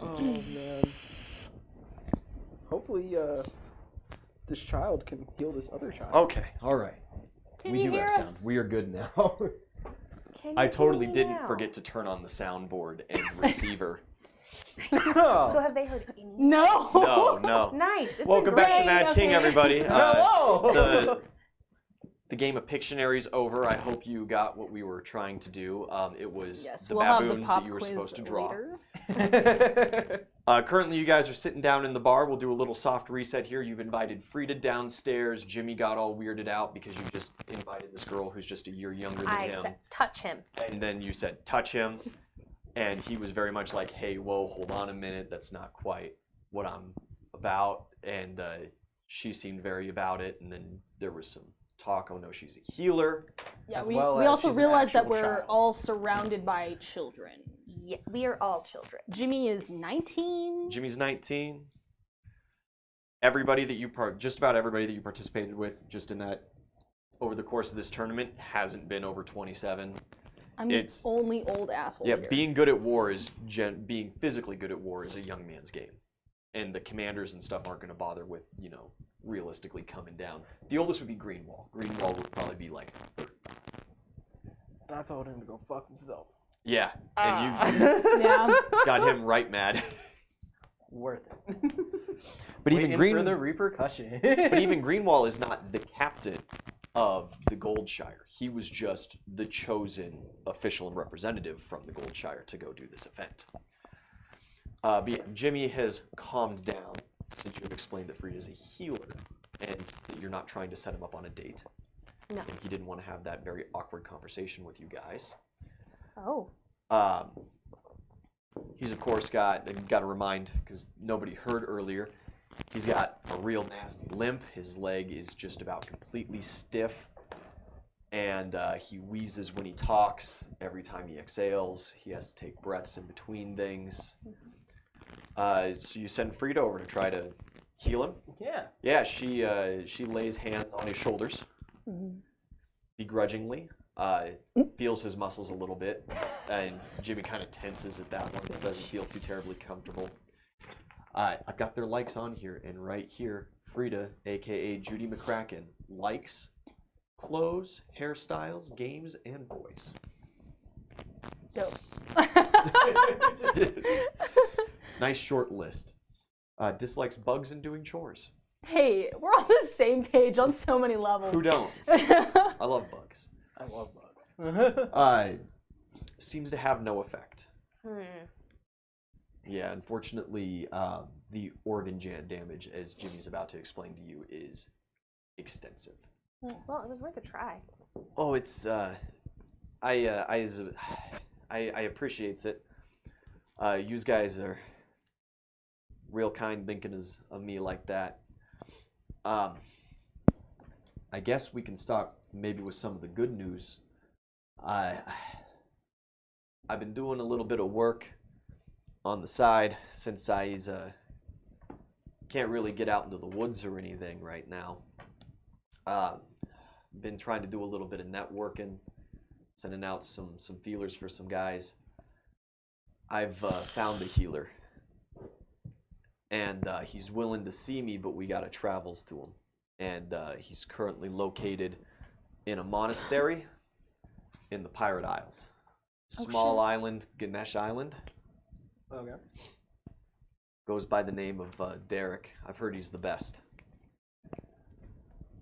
Oh man. Hopefully, this child can heal this other child. Okay, all right. Can We you do hear have us? sound. We are good now. Can I you totally hear me didn't now? forget to turn on the soundboard and receiver. So have they heard any? No. No. Nice. It's Welcome been back to great. Mad King, okay. everybody. Hello. The game of Pictionary's over. I hope you got what we were trying to do. It was Yes, the we'll have baboon the pop that you were quiz supposed to draw. later. Currently, you guys are sitting down in the bar. We'll do a little soft reset here. You've invited Frida downstairs. Jimmy got all weirded out because you just invited this girl who's just a year younger than I him. said, touch him. And then you said, touch him. And he was very much like, hey, whoa, hold on a minute. That's not quite what I'm about. And she seemed very about it. And then there was some talk, oh no, she's a healer. Yeah, As we well as also she's an realized that actual we're child. all surrounded by children. Yeah, we are all children. Jimmy is 19. Jimmy's 19. Everybody that you just about everybody that you participated with just in that over the course of this tournament hasn't been over 27. I'm It's- the only old asshole Yeah, here. being good at war is being physically good at war is a young man's game, and the commanders and stuff aren't going to bother with realistically coming down. The oldest would be Greenwall. Greenwall would probably be like 30. I told him to go fuck himself. Yeah, and you Yeah. got him right mad. Worth it. But even Waiting for the repercussion. But even Greenwall is not the captain of the Goldshire. He was just the chosen official and representative from the Goldshire to go do this event. But yeah, Jimmy has calmed down since you've explained that Frida's a healer and that you're not trying to set him up on a date. No. And he didn't want to have that very awkward conversation with you guys. Oh. He's of course got to remind, because nobody heard earlier, he's got a real nasty limp. His leg is just about completely stiff, and he wheezes when he talks. Every time he exhales, he has to take breaths in between things. So you send Frida over to try to heal him. Yeah. Yeah, she lays hands on his shoulders begrudgingly. Feels his muscles a little bit, and Jimmy kind of tenses at that one. Doesn't feel too terribly comfortable. I've got their likes on here, and right here, Frida, aka Judy McCracken, likes clothes, hairstyles, games, and boys. Dope. Nice short list. Dislikes bugs and doing chores. Hey, we're on the same page on so many levels. Who don't? I love bugs. I love bugs. Seems to have no effect. Hmm. Yeah, unfortunately, the organ damage, as Jimmy's about to explain to you, is extensive. Well, it was worth a try. Oh, it's I appreciates it. You guys are real kind thinking of me like that. I guess we can start maybe with some of the good news. I've been doing a little bit of work on the side since I can't really get out into the woods or anything right now. Been trying to do a little bit of networking, sending out some feelers for some guys. I've found a healer, and he's willing to see me, but we gotta travels to him. And he's currently located in a monastery in the Pirate Isles. Small island, Ganesh Island. Okay. Goes by the name of Derek. I've heard he's the best.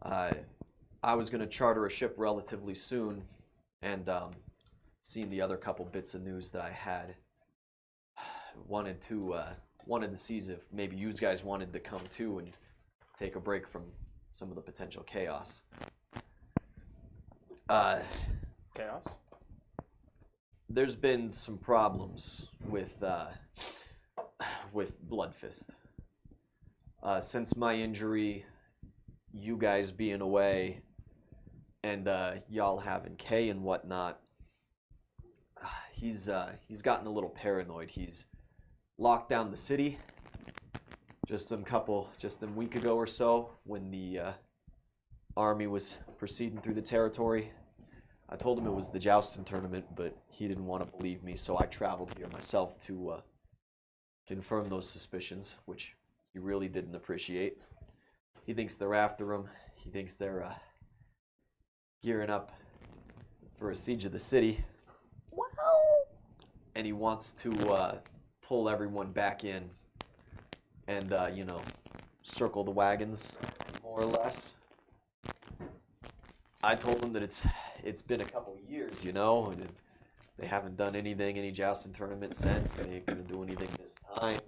I was going to charter a ship relatively soon, and seeing the other couple bits of news that I had, wanted to see if maybe you guys wanted to come too and take a break from some of the potential chaos. Chaos? There's been some problems with Bloodfist. Since my injury, you guys being away, and y'all having Kay and whatnot, he's gotten a little paranoid. He's locked down the city. Just a week ago or so, when the army was proceeding through the territory, I told him it was the jousting tournament, but he didn't want to believe me, so I traveled here myself to confirm those suspicions, which he really didn't appreciate. He thinks they're after him. He thinks they're gearing up for a siege of the city. Wow. And he wants to pull everyone back in and, you know, circle the wagons, more or less. I told him that it's been a couple years, you know, and they haven't done anything, any jousting tournament since. They ain't gonna do anything this time.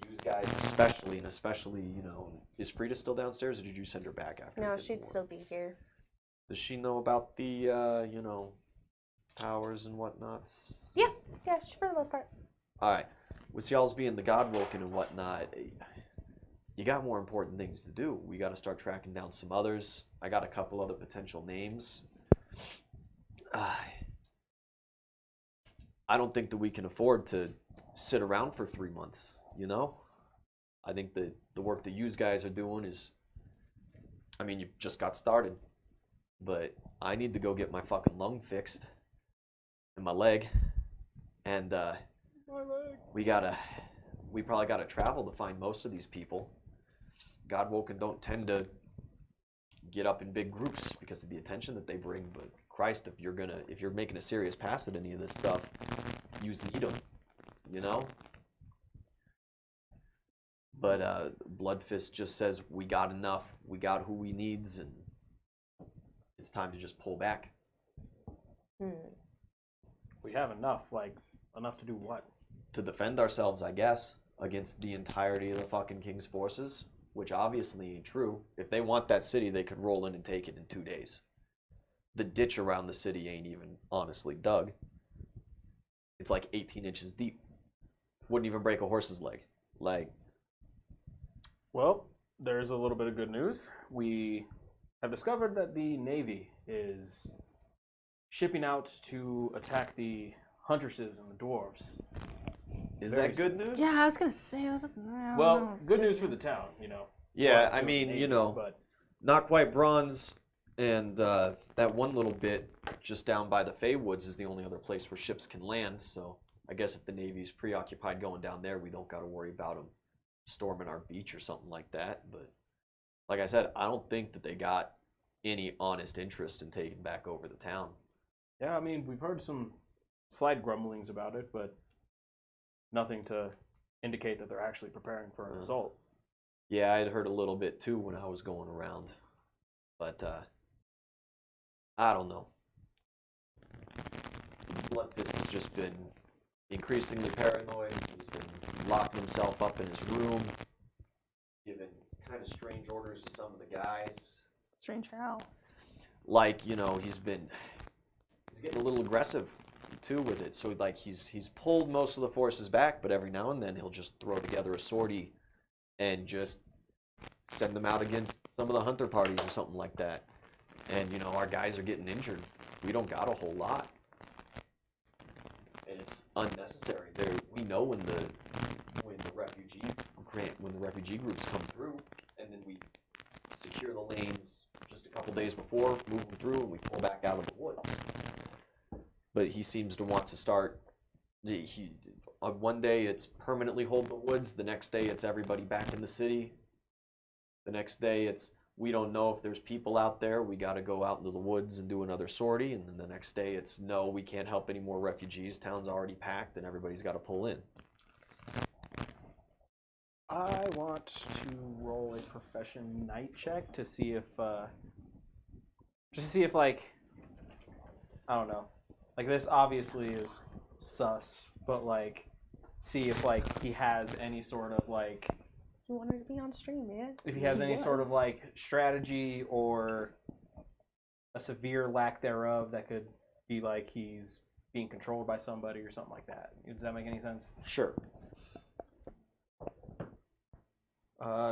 You guys especially, and especially, you know, is Frida still downstairs, or did you send her back after? No, she'd still be here. Does she know about the, you know, powers and whatnots? Yeah, for the most part. All right. With y'all's being the Godwoken and whatnot, you got more important things to do. We got to start tracking down some others. I got a couple other potential names. I don't think that we can afford to sit around for 3 months, you know? I think that the work that you guys are doing is, I mean, you just got started, but I need to go get my fucking lung fixed and my leg, and My leg. we probably gotta travel to find most of these people. Godwoken don't tend to get up in big groups because of the attention that they bring, but Christ, if you're making a serious pass at any of this stuff, you need them, you know? But Bloodfist just says we got enough, we got who we needs, and it's time to just pull back. We have enough, like, enough to do what? To defend ourselves, I guess, against the entirety of the fucking King's forces, which obviously ain't true. If they want that city, they could roll in and take it in 2 days. The ditch around the city ain't even honestly dug. It's like 18 inches deep. Wouldn't even break a horse's leg. Like, Well, there's a little bit of good news. We have discovered that the Navy is shipping out to attack the Huntresses and the Dwarves. is Very that good news? Yeah, I was gonna say that doesn't. I don't know, Well, it's good news for the town, you know. Yeah, Well, I for the mean, Navy, you know, but not quite bronze, and that one little bit just down by the Fey Woods is the only other place where ships can land, so I guess if the Navy's preoccupied going down there, we don't got to worry about them storming our beach or something like that. But like I said, I don't think that they got any honest interest in taking back over the town. yeah, I mean, we've heard some slight grumblings about it, but nothing to indicate that they're actually preparing for an assault. Yeah, I had heard a little bit too when I was going around, but I don't know. Bloodfist has just been increasingly paranoid. He's been locking himself up in his room, giving kind of strange orders to some of the guys. Strange how. Like, you know, he's getting a little aggressive too with it. So like he's pulled most of the forces back, but every now and then he'll just throw together a sortie and just send them out against some of the hunter parties or something like that. And you know, our guys are getting injured. We don't got a whole lot, and it's unnecessary. We know when the refugee groups come through, and then we secure the lanes just a couple days before, move them through, and we pull back out of the woods. But he seems to want to start. On one day it's permanently hold the woods. The next day it's everybody back in the city. The next day it's we don't know if there's people out there. We got to go out into the woods and do another sortie. And then the next day it's no, we can't help any more refugees. Town's already packed and everybody's got to pull in. I want to roll a profession night check to see if, like, I don't know, like this obviously is sus, but like, see if like he has any sort of like, You wanted to be on stream, man. if he has any sort of like strategy or a severe lack thereof that could be like he's being controlled by somebody or something like that. Does that make any sense? Sure.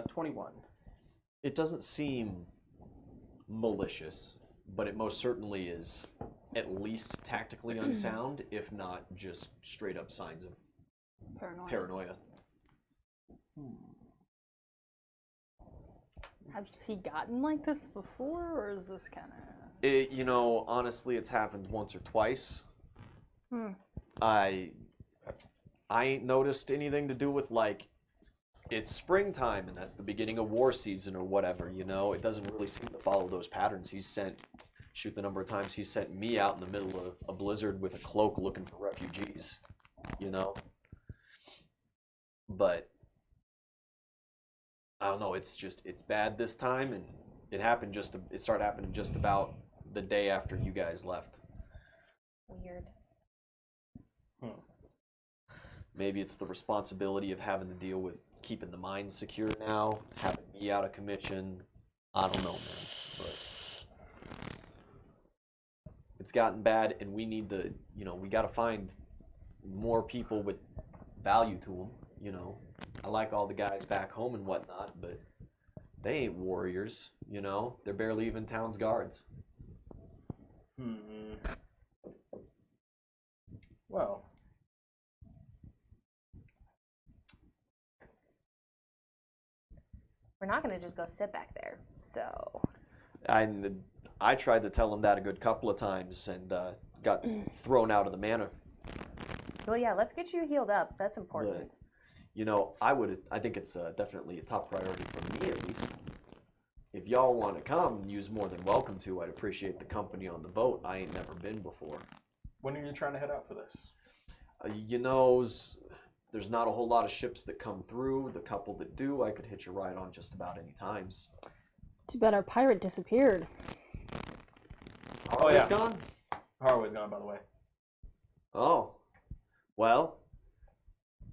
21. It doesn't seem malicious, but it most certainly is at least tactically unsound, if not just straight up signs of paranoia. Has he gotten like this before, or is this kind of? You know, honestly, it's happened once or twice. Hmm. I ain't noticed anything to do with like it's springtime and that's the beginning of war season or whatever, you know. It doesn't really seem to follow those patterns. Shoot the number of times he sent me out in the middle of a blizzard with a cloak looking for refugees, you know. But I don't know, it's bad this time, and it started happening just about the day after you guys left. Weird. Maybe it's the responsibility of having to deal with keeping the mines secure now, having me out of commission. I don't know, man. But it's gotten bad, and we need to, we got to find more people with value to them, you know. I like all the guys back home and whatnot, but they ain't warriors, you know. They're barely even town's guards. Well. We're not gonna just go sit back there. So. I tried to tell him that a good couple of times and got thrown out of the manor. Well, yeah. Let's get you healed up. That's important. But, you know, I think it's definitely a top priority for me, at least. If y'all want to come, you's more than welcome to. I'd appreciate the company on the boat. I ain't never been before. When are you trying to head out for this? You know, there's not a whole lot of ships that come through. The couple that do, I could hitch a ride on just about any times. Too bad our pirate disappeared. Oh, yeah. Gone? Harway's gone, by the way. Oh. Well,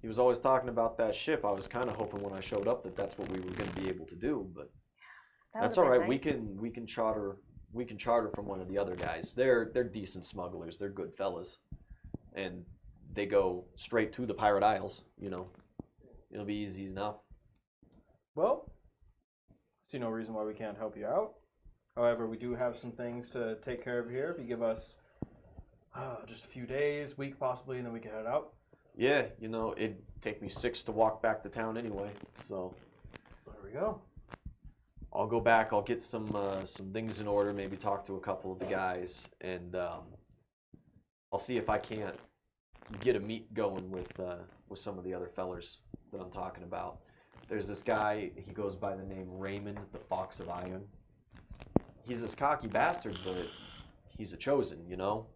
he was always talking about that ship. I was kind of hoping when I showed up that that's what we were going to be able to do, but that's all right. Nice. We can charter from one of the other guys. They're decent smugglers. They're good fellas, and they go straight to the Pirate Isles. You know, it'll be easy enough. Well, see no reason why we can't help you out. However, we do have some things to take care of here. If you give us just a few days, week possibly, and then we can head out. Yeah, you know, it'd take me 6 to walk back to town anyway. So there we go. I'll go back. I'll get some things in order. Maybe talk to a couple of the guys, and I'll see if I can't get a meet going with some of the other fellers that I'm talking about. There's this guy. He goes by the name Raymond, the Fox of Iron. He's this cocky bastard, but he's a chosen. You know.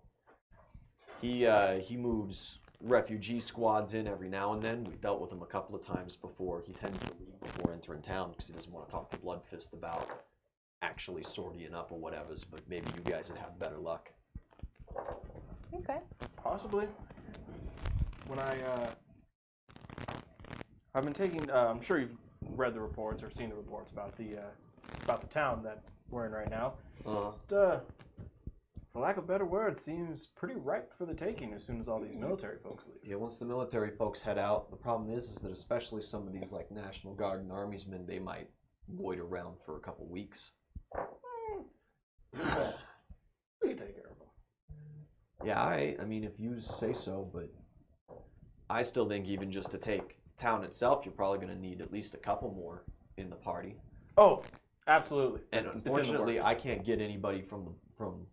He moves refugee squads in every now and then. We've dealt with him a couple of times before. He tends to leave before entering town because he doesn't want to talk to Bloodfist about actually sorting up or whatever. But maybe you guys would have better luck. Okay. Possibly. When I've been taking. I'm sure you've read the reports or seen the reports about the town that we're in right now. For lack of better words, seems pretty ripe for the taking as soon as all these military folks leave. Yeah, once the military folks head out, the problem is that especially some of these like National Guard and Army's men, they might loiter around for a couple weeks. We can take care of them. Yeah, I mean, if you say so, but I still think even just to take town itself, you're probably going to need at least a couple more in the party. Oh, absolutely. And unfortunately, I can't get anybody from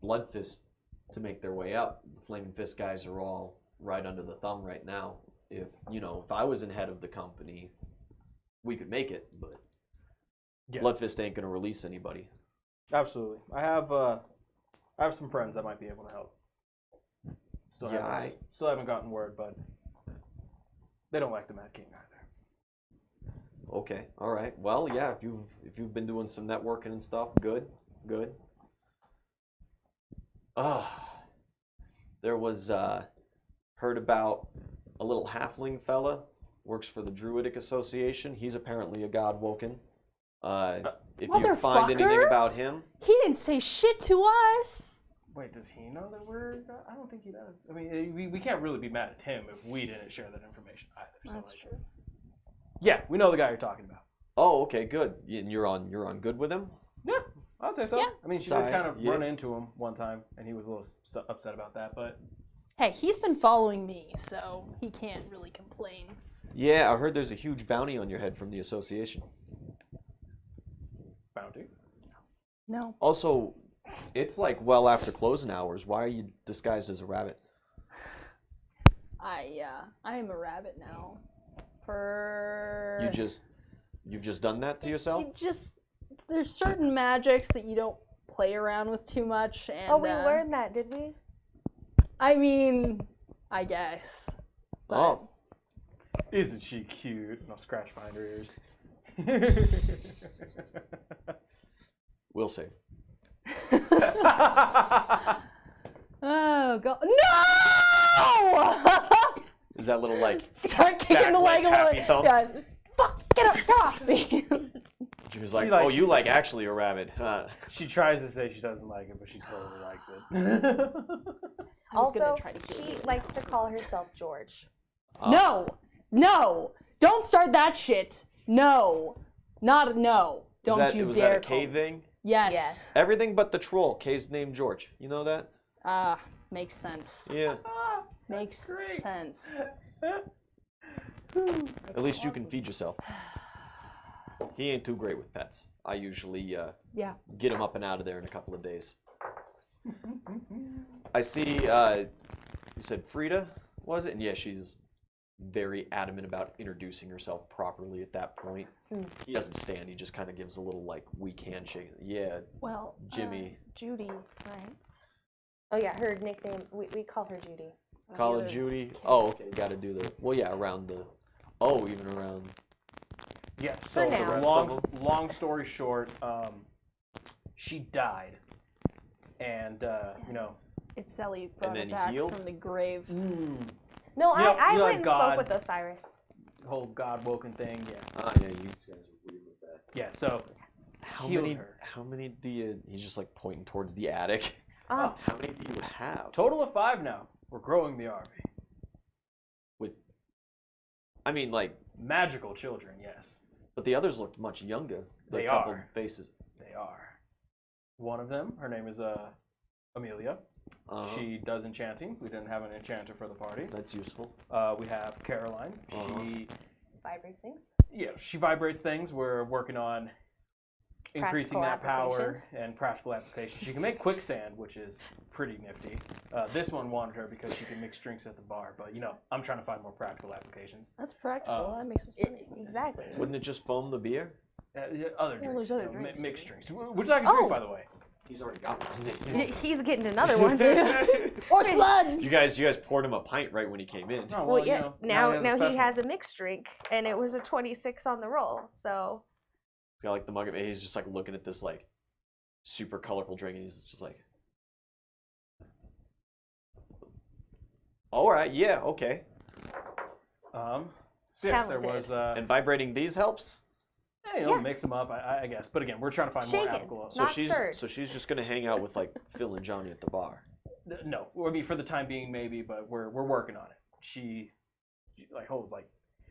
Bloodfist to make their way up. The Flaming Fist guys are all right under the thumb right now. If I was in head of the company, we could make it, but yeah. Bloodfist ain't gonna release anybody. Absolutely. I have some friends that might be able to help. Still haven't gotten word, but they don't like the Mad King either. Okay, all right. Well, yeah, if you've been doing some networking and stuff, good. There was heard about a little halfling fella, works for the Druidic Association. He's apparently a godwoken. If you find anything about him, he didn't say shit to us. Wait, does he know that we're? I don't think he does. I mean, we can't really be mad at him if we didn't share that information either. That's true. Yeah, we know the guy you're talking about. Oh, okay, good. And you're on good with him? Yeah, I'd say so. Yeah. I mean, she did kind of run into him one time, and he was a little upset about that, but... Hey, he's been following me, so he can't really complain. Yeah, I heard there's a huge bounty on your head from the association. Bounty? No. Also, It's like well after closing hours. Why are you disguised as a rabbit? I am a rabbit now. For You've just done that to yourself? There's certain magics that you don't play around with too much, and Oh, we learned that, did we? I mean, I guess. But Oh, Isn't she cute? And I'll scratch behind her ears. we'll see. Oh god, no! Is that little like Start kicking back the leg a little happy bit. thump? Yeah. Fuck, get off me. She was like, She like- oh, you like actually a rabbit, huh? She tries to say she doesn't like it, but she totally likes it. I was gonna Also, try to kill she you. likes to call herself George. No, don't start that shit. No, no. Don't was you that dare a K call- thing? Yes. Yes. Everything but the troll. K's named George. You know that? Makes sense. Yeah. Makes great. sense. At least you can feed yourself. He ain't too great with pets. I usually Yeah. get him up and out of there in a couple of days. I see. You said Frida, was it? And yeah, she's very adamant about introducing herself properly at that point. He doesn't stand. He just kind of gives a little like weak handshake. Yeah, Well, Jimmy. Judy, right? Oh yeah, her nickname, we call her Judy. Call The her other Judy. kids. Oh, okay. Got to do the. Well, yeah, around the. Oh, even around. Yeah, For so now. long story short, she died. And, It's Ellie brought And it then back healed? from the grave. No, You know- I you know, went and God- spoke with Osiris. the whole God woken thing, yeah. Yeah, you guys are weird with that. Yeah, so How healed many? her. How many do you? He's just like pointing towards the attic. Oh, How many do you have? Total of 5 now. We're growing the army. With. I mean, like, Magical children, yes. but the others looked much younger. The They couple are. faces. They are. One of them, her name is Amelia. Uh-huh. She does enchanting. We didn't have an enchanter for the party. That's useful. We have Caroline. Uh-huh. vibrates things. She vibrates things. We're working on increasing Practical that power applications. and practical applications. She can make quicksand, which is pretty nifty. This one wanted her because she can mix drinks at the bar, but I'm trying to find more practical applications. That's practical. That makes us pretty. Exactly. Wouldn't it just foam the beer? Other Well, drinks, there's other drinks, mixed too. drinks, which I can drink, Oh. by the way. He's already got one. He's getting another one. Orc's blood! You guys poured him a pint right when he came in. Oh, Well, yeah. Now he special. has a mixed drink, and it was a 26 on the roll. So He's got like the mug. He's just like looking at this like super colorful drink, and he's just like, "All right, yeah, okay." So yes, there was And vibrating these helps. Yeah. mix them up, I guess. But again, we're trying to find Shaken. more applicable. So Not she's stirred. so she's just gonna hang out with like Phil and Johnny at the bar. No, I mean for the time being, maybe, but we're working on it. She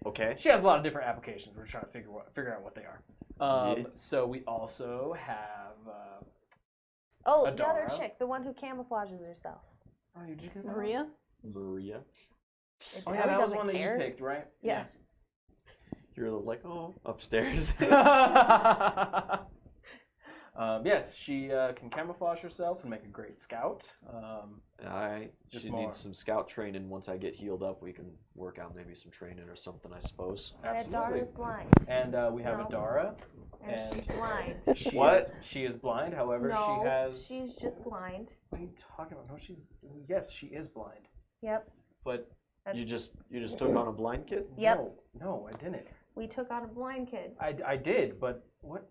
Okay. she has a lot of different applications. We're trying to figure out what they are. Yeah. So we also have. oh, the other Adara. chick, the one who camouflages herself. Oh, you did get that one? Maria? Maria. Oh yeah, Ellie that was doesn't one that care. you picked, right? Yeah. You're like, oh, upstairs. Yes, she can camouflage herself and make a great scout. Alright. Just She more. needs some scout training. Once I get healed up, we can work out maybe some training or something, I suppose. And Absolutely. Adara's blind. And we have No. Adara. And she's blind. What? She is blind. However, No, she has. she's just blind. What are you talking about? No, she's. Yes, she is blind. Yep. But That's, You just took on a blind kid? Yep. No, I didn't. We took on a blind kid. I did, but what?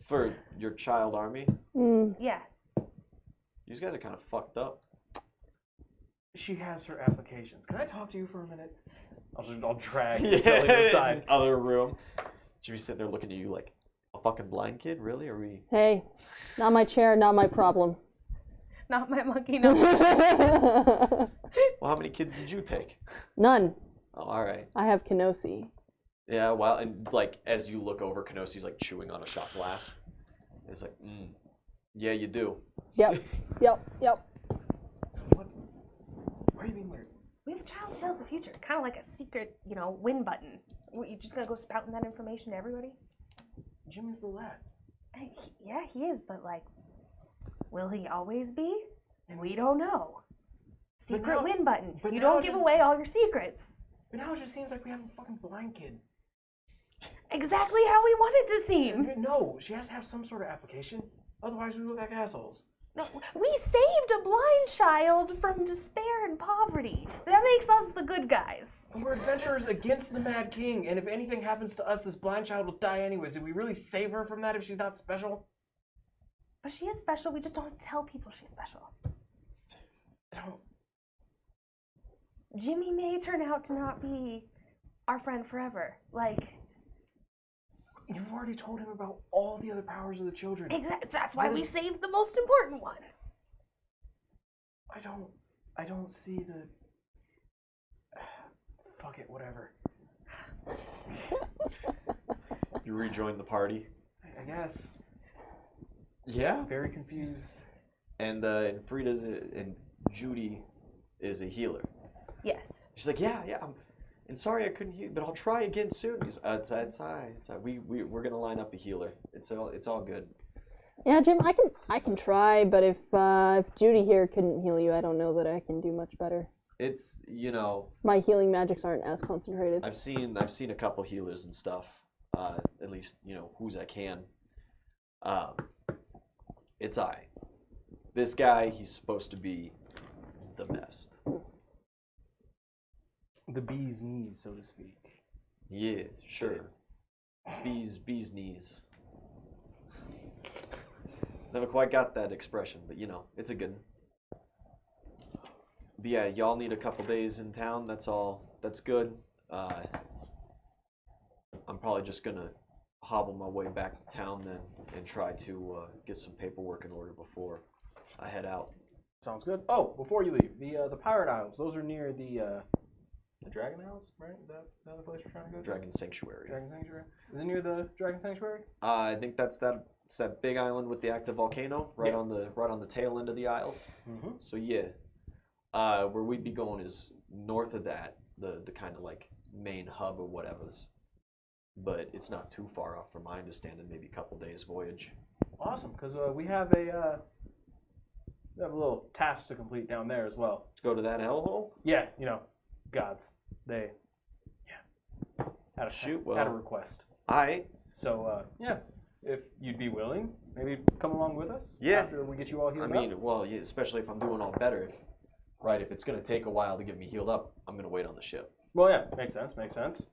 For your child army? Yeah. You guys are kind of fucked up. She has her applications. Can I talk to you for a minute? I'll drag Ellie to the side. Other room. Jimmy's sitting there looking at you like, a fucking blind kid? Really? Are we? Hey, not my chair, not my problem. Not my monkey, no. Well, how many kids did you take? None. Oh, all right. I have Kenosi. Yeah, well, and like as you look over, Kenosi's like chewing on a shot glass. And it's like, yeah, you do. Yep. So what? Why are you being weird? We have a child who tells the future. Kind of like a secret, win button. You're just going to go spouting that information to everybody? Jimmy's the lad. Yeah, he is, but like, will he always be? We don't know. Secret now- win button. but You now don't it give just- away all your secrets. But now it just seems like we have a fucking blind kid. Exactly how we want it to seem. No, she has to have some sort of application. Otherwise, we look like assholes. No, we saved a blind child from despair and poverty. That makes us the good guys. And we're adventurers against the Mad King, and if anything happens to us, this blind child will die anyways. Did we really save her from that if she's not special? But she is special. We just don't tell people she's special. I don't. Jimmy may turn out to not be our friend forever. Like, You've already told him about all the other powers of the children. exactly. That's why What we is- saved the most important one. I don't see the. Fuck it, whatever. You rejoin the party. I guess. Yeah. Very confused. And Frida's and Judy is a healer. Yes. She's like, yeah, and sorry I couldn't heal, but I'll try again soon. He's, it's all right. We're gonna line up a healer. It's all good. Yeah, Jim, I can try, but if Judy here couldn't heal you, I don't know that I can do much better. It's My healing magics aren't as concentrated. I've seen a couple healers and stuff. At least whose I can. It's I. This guy, he's supposed to be the best. The bee's knees, so to speak. Yeah, sure. Bees knees. Never quite got that expression, but it's a good one. But yeah, y'all need a couple days in town. That's all. That's good. I'm probably just gonna hobble my way back to town then and try to get some paperwork in order before I head out. Sounds good. Oh, before you leave, the Pirate Isles. Those are near the Dragon Isles, right? Is that the place we're trying to go to? Dragon Sanctuary. Dragon Sanctuary. Is it near the Dragon Sanctuary? I think that's that big island with the active volcano right on the tail end of the Isles. Mm-hmm. So yeah, where we'd be going is north of that, the kind of like main hub or whatever's. But it's not too far off from my understanding. Maybe a couple days voyage. Awesome, because we have a little task to complete down there as well. To go to that hellhole? Yeah, gods. They had a Shoot, had a well. request. So Yeah, if you'd be willing, maybe come along with us. Yeah. After we get you all I healed mean, up. well, yeah, especially if I'm doing all better. If it's gonna take a while to get me healed up, I'm gonna wait on the ship. Well, yeah, makes sense. Makes sense.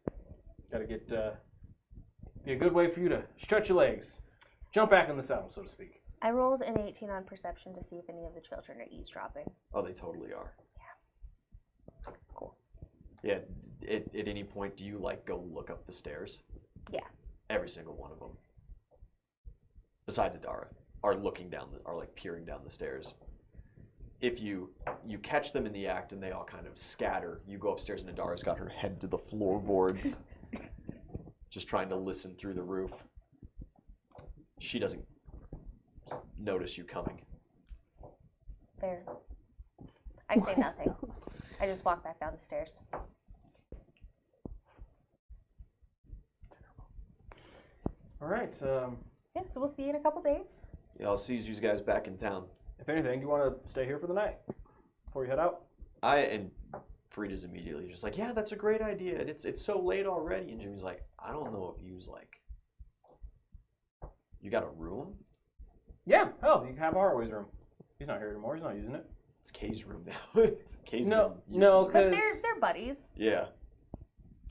Got to get be a good way for you to stretch your legs, jump back in the saddle, so to speak. I rolled an 18 on perception to see if any of the children are eavesdropping. Oh, they totally are. Yeah. Cool. Yeah. At any point, do you go look up the stairs? Yeah. Every single one of them, besides Adara, are looking down, are peering down the stairs. If you catch them in the act and they all kind of scatter, you go upstairs and Adara's got her head to the floorboards, just trying to listen through the roof. She doesn't notice you coming. Fair. I say nothing. I just walk back down the stairs. All right. Yeah, so we'll see you in a couple days. Yeah, I'll see you guys back in town. If anything, do you want to stay here for the night before you head out? And Frida's immediately just like, yeah, that's a great idea. And it's so late already. And Jimmy's like, I don't know if you got a room? Yeah. Hell, you can have Harway's room. He's not here anymore. He's not using it. It's Kay's room now. It's Kay's No, room. no, using it. But Because- they're buddies. Yeah.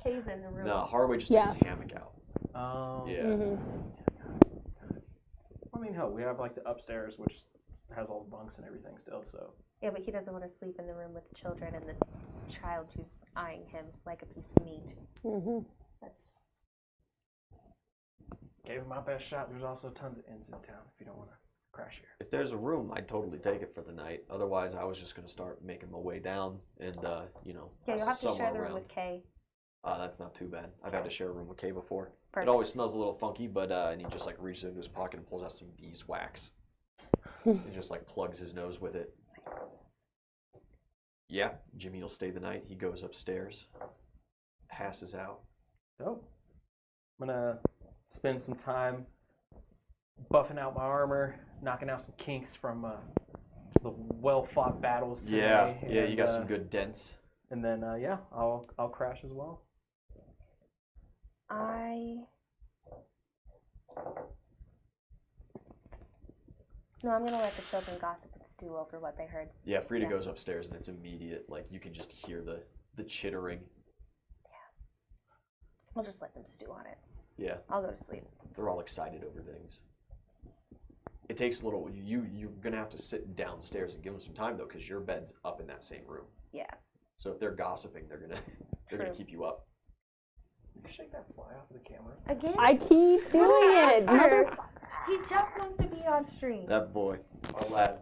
Kay's in the room. No, Harway just Yeah. took his hammock out. Yeah. Mhm. I mean, hell, we have the upstairs, which has all the bunks and everything still. So Yeah, but he doesn't want to sleep in the room with the children and the child who's eyeing him like a piece of meat. Mhm. That's gave him my best shot. There's also tons of inns in town if you don't want to crash here. If there's a room, I'd totally take it for the night. Otherwise, I was just going to start making my way down and, yeah. You'll have to somewhere share the room around. with Kay. That's not too bad. I've had to share a room with Kay before. Perfect. It always smells a little funky, but and he just reaches into his pocket and pulls out some beeswax. He just plugs his nose with it. Nice. Yeah, Jimmy will stay the night. He goes upstairs, passes out. So I'm gonna spend some time buffing out my armor, knocking out some kinks from the well-fought battles today. Yeah, and, you got some good dents. And then yeah, I'll crash as well. No, I'm gonna let the children gossip and stew over what they heard. Yeah, Frida goes upstairs and it's immediate. Like you can just hear the chittering. I'll just let them stew on it. Yeah. I'll go to sleep. They're all excited over things. It takes a little. You're gonna have to sit downstairs and give them some time though, because your bed's up in that same room. Yeah. So if they're gossiping, they're gonna keep you up. You shake that fly off of the camera. Again? I keep doing it, motherfucker. He just wants to be on stream. That boy, our lad.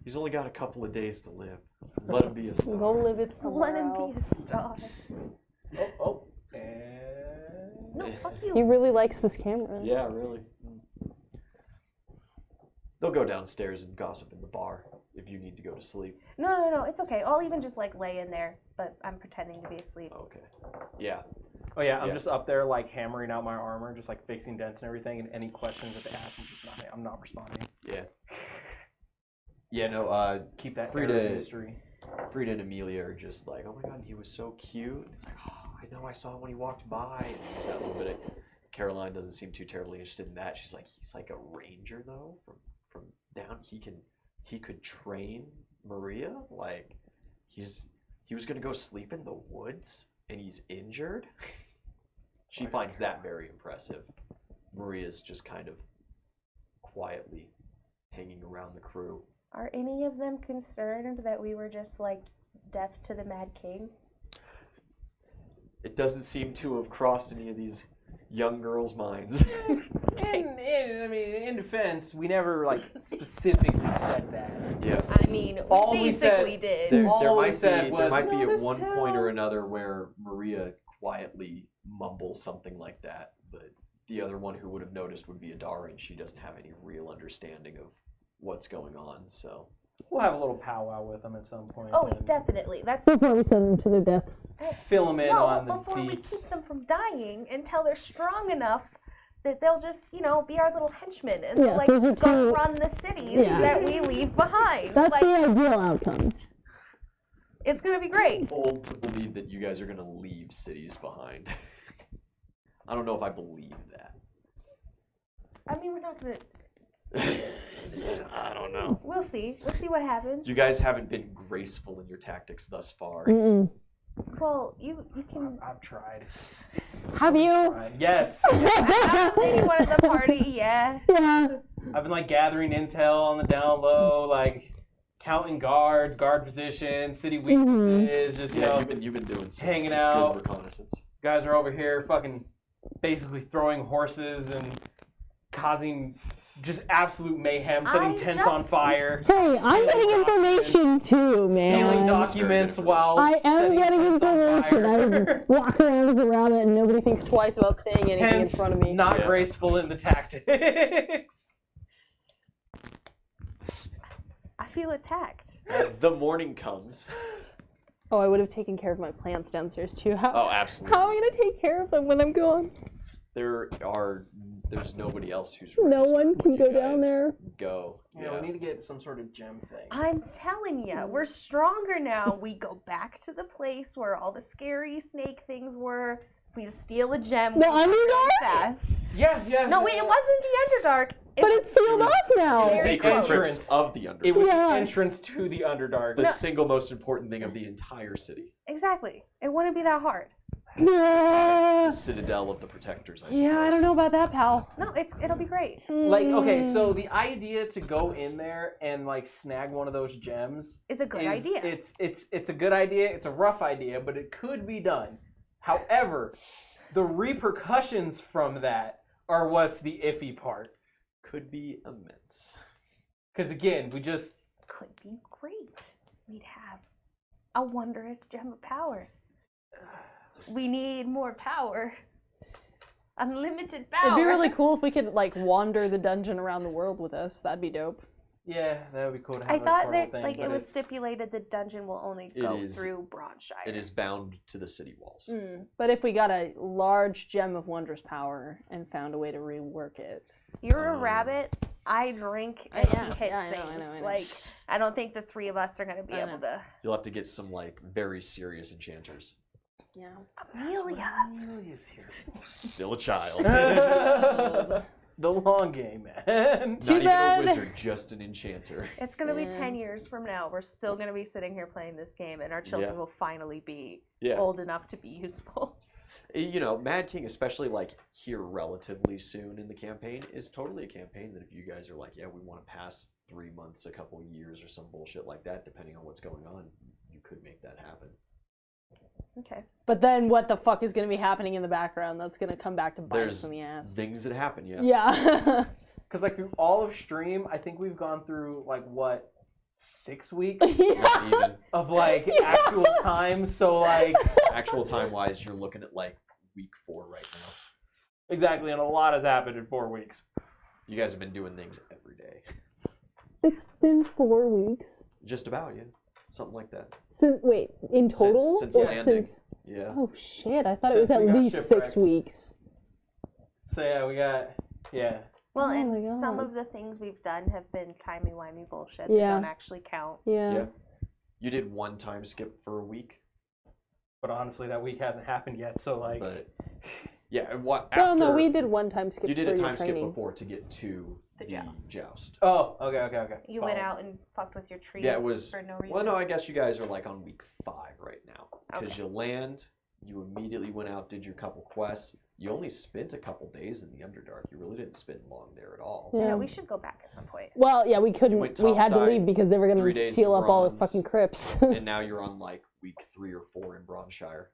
He's only got a couple of days to live. Let him be a star. Go live it somewhere Let him else. be a star. Oh, and... No, fuck He you. really likes this camera. Yeah, really. They'll go downstairs and gossip in the bar if you need to go to sleep. No, it's okay. I'll even just like lay in there, but I'm pretending to be asleep. Okay. Yeah. Oh yeah, I'm just up there like hammering out my armor, just like fixing dents and everything. And any questions that they ask, I'm not responding. Yeah. Yeah. No. Keep that Frida- air of mystery. Frida and Amelia are just like, oh my god, he was so cute. It's like, oh, I know, I saw him when he walked by. And there's that little bit of Caroline doesn't seem too terribly interested in that. She's like, he's like a ranger though, from down. He could train Maria. Like, he was gonna go sleep in the woods and he's injured. She finds that very impressive. Maria's just kind of quietly hanging around the crew. Are any of them concerned that we were just like death to the Mad King? It doesn't seem to have crossed any of these young girls' minds. In defense, we never like specifically said that. Yeah. I mean, All we we basically said- did. There All we might said be, was, there might be "No, at this one point town." or another where Maria quietly mumbles something like that, but the other one who would have noticed would be Adara, and she doesn't have any real understanding of what's going on, so. We'll have a little powwow with them at some point. Oh, and definitely. That's Before we send them to their deaths. Fill them in no, on the before we deets. keep them from dying until they're strong enough that they'll just, be our little henchmen and Yes, like those are go two- run the cities Yeah. that we leave behind. That's Like, the ideal outcome. it's gonna be great. Old to believe that you guys are gonna leave cities behind. I don't know if I believe that. I mean, we're not gonna. I don't know. We'll see. We'll see what happens. You guys haven't been graceful in your tactics thus far. Mm-mm. Well, you can. I've tried. Have you? Tried. Yes. Anyone at the party, yeah. Yeah. I've been like gathering intel on the down low, like counting guards, guard positions, city weaknesses, just Yeah, you've been doing some hanging good out. reconnaissance. Guys are over here fucking basically throwing horses and causing just absolute mayhem, setting I tents just- on fire, Hey, I'm getting information too, stealing man. documents while I am setting getting tents on information. I fire. walk around as a rabbit and nobody thinks twice about saying anything in Hence, front of me. not Yeah. graceful in the tactics. I feel attacked. The morning comes. Oh, I would have taken care of my plants downstairs too. How Oh, absolutely. am I gonna take care of them when I'm gone? There's nobody else who's No registered one when can you go down guys there. Go. Yeah, we need to get some sort of gem thing. I'm telling you, we're stronger now. We go back to the place where all the scary snake things were. We steal a gem. The we go really Underdark? fast. Yeah. No, wait, it wasn't the Underdark. But it's sealed off now. Very Secret close. entrance of the Underdark. It was Yeah. the entrance to the Underdark. The single most important thing of the entire city. Exactly. It wouldn't be that hard. The citadel of the protectors, I suppose. Yeah, I don't know about that, pal. No, it'll be great. Like, okay, so the idea to go in there and like snag one of those gems It's a good idea. It's a good idea. It's a rough idea, but it could be done. However, the repercussions from that are what's the iffy part. Could be immense. Because again, we just Could be great. We'd have a wondrous gem of power. We need more power. Unlimited power. It'd be really cool if we could like wander the dungeon around the world with us. That'd be dope. Yeah, that would be cool to have I a thought portal that thing, like but it was it's- stipulated the dungeon will only It go is- through Bronshire. It is bound to the city walls. But if we got a large gem of wondrous power and found a way to rework it. You're a rabbit. I drink and yeah, he hits yeah, I know, things. I know. Like I don't think the three of us are gonna be I able to. You'll have to get some like very serious enchanters. Yeah. Amelia. Amelia's here. Still a child. The long game, man. Too Not bad. even a wizard, just an enchanter. It's gonna be Yeah. 10 years from now. We're still gonna be sitting here playing this game, and our children Yeah. will finally be Yeah. old enough to be useful. You know, Mad King, especially like here relatively soon in the campaign, is totally a campaign that if you guys are like, yeah, we want to pass 3 months, a couple years, or some bullshit like that, depending on what's going on, you could make that happen. Okay. But then what the fuck is going to be happening in the background that's going to come back to bite There's us in the ass? things that happen, yeah. Yeah. Because like through all of stream, I think we've gone through like what 6 weeks Not even. of like actual time. So like Actual time-wise, you're looking at like week 4 right now. exactly, and a lot has happened in 4 weeks. You guys have been doing things every day. It's been 4 weeks. Just about, yeah. Something like that. Wait, in total? Since Or landing. Yeah. Oh shit, I thought it was Since at we got least 6 shipwrecked. weeks. So yeah, we got Well, Oh and my God. some of the things we've done have been timey-wimey bullshit that Yeah. don't actually count. Yeah. Yeah. You did one time skip for a week, but honestly, that week hasn't happened yet. So like, but yeah, and what No, no, after- we did one time skip You did for a your time skip training. before to get to The the joust. joust. oh, okay. You went out and fucked with your tree Yeah, it was. for no reason. Well, no, I guess you guys are like on week 5 right now because Okay. you land, you immediately went out, did your couple quests. You only spent a couple days in the Underdark. You really didn't spend long there at all. Yeah. Yeah, we should go back at some point. Well, yeah, we couldn't. went We had to topside, leave because they were going 3 to days seal to up all the bronze, fucking crypts. And now you're on like week 3 or 4 in Bronshire.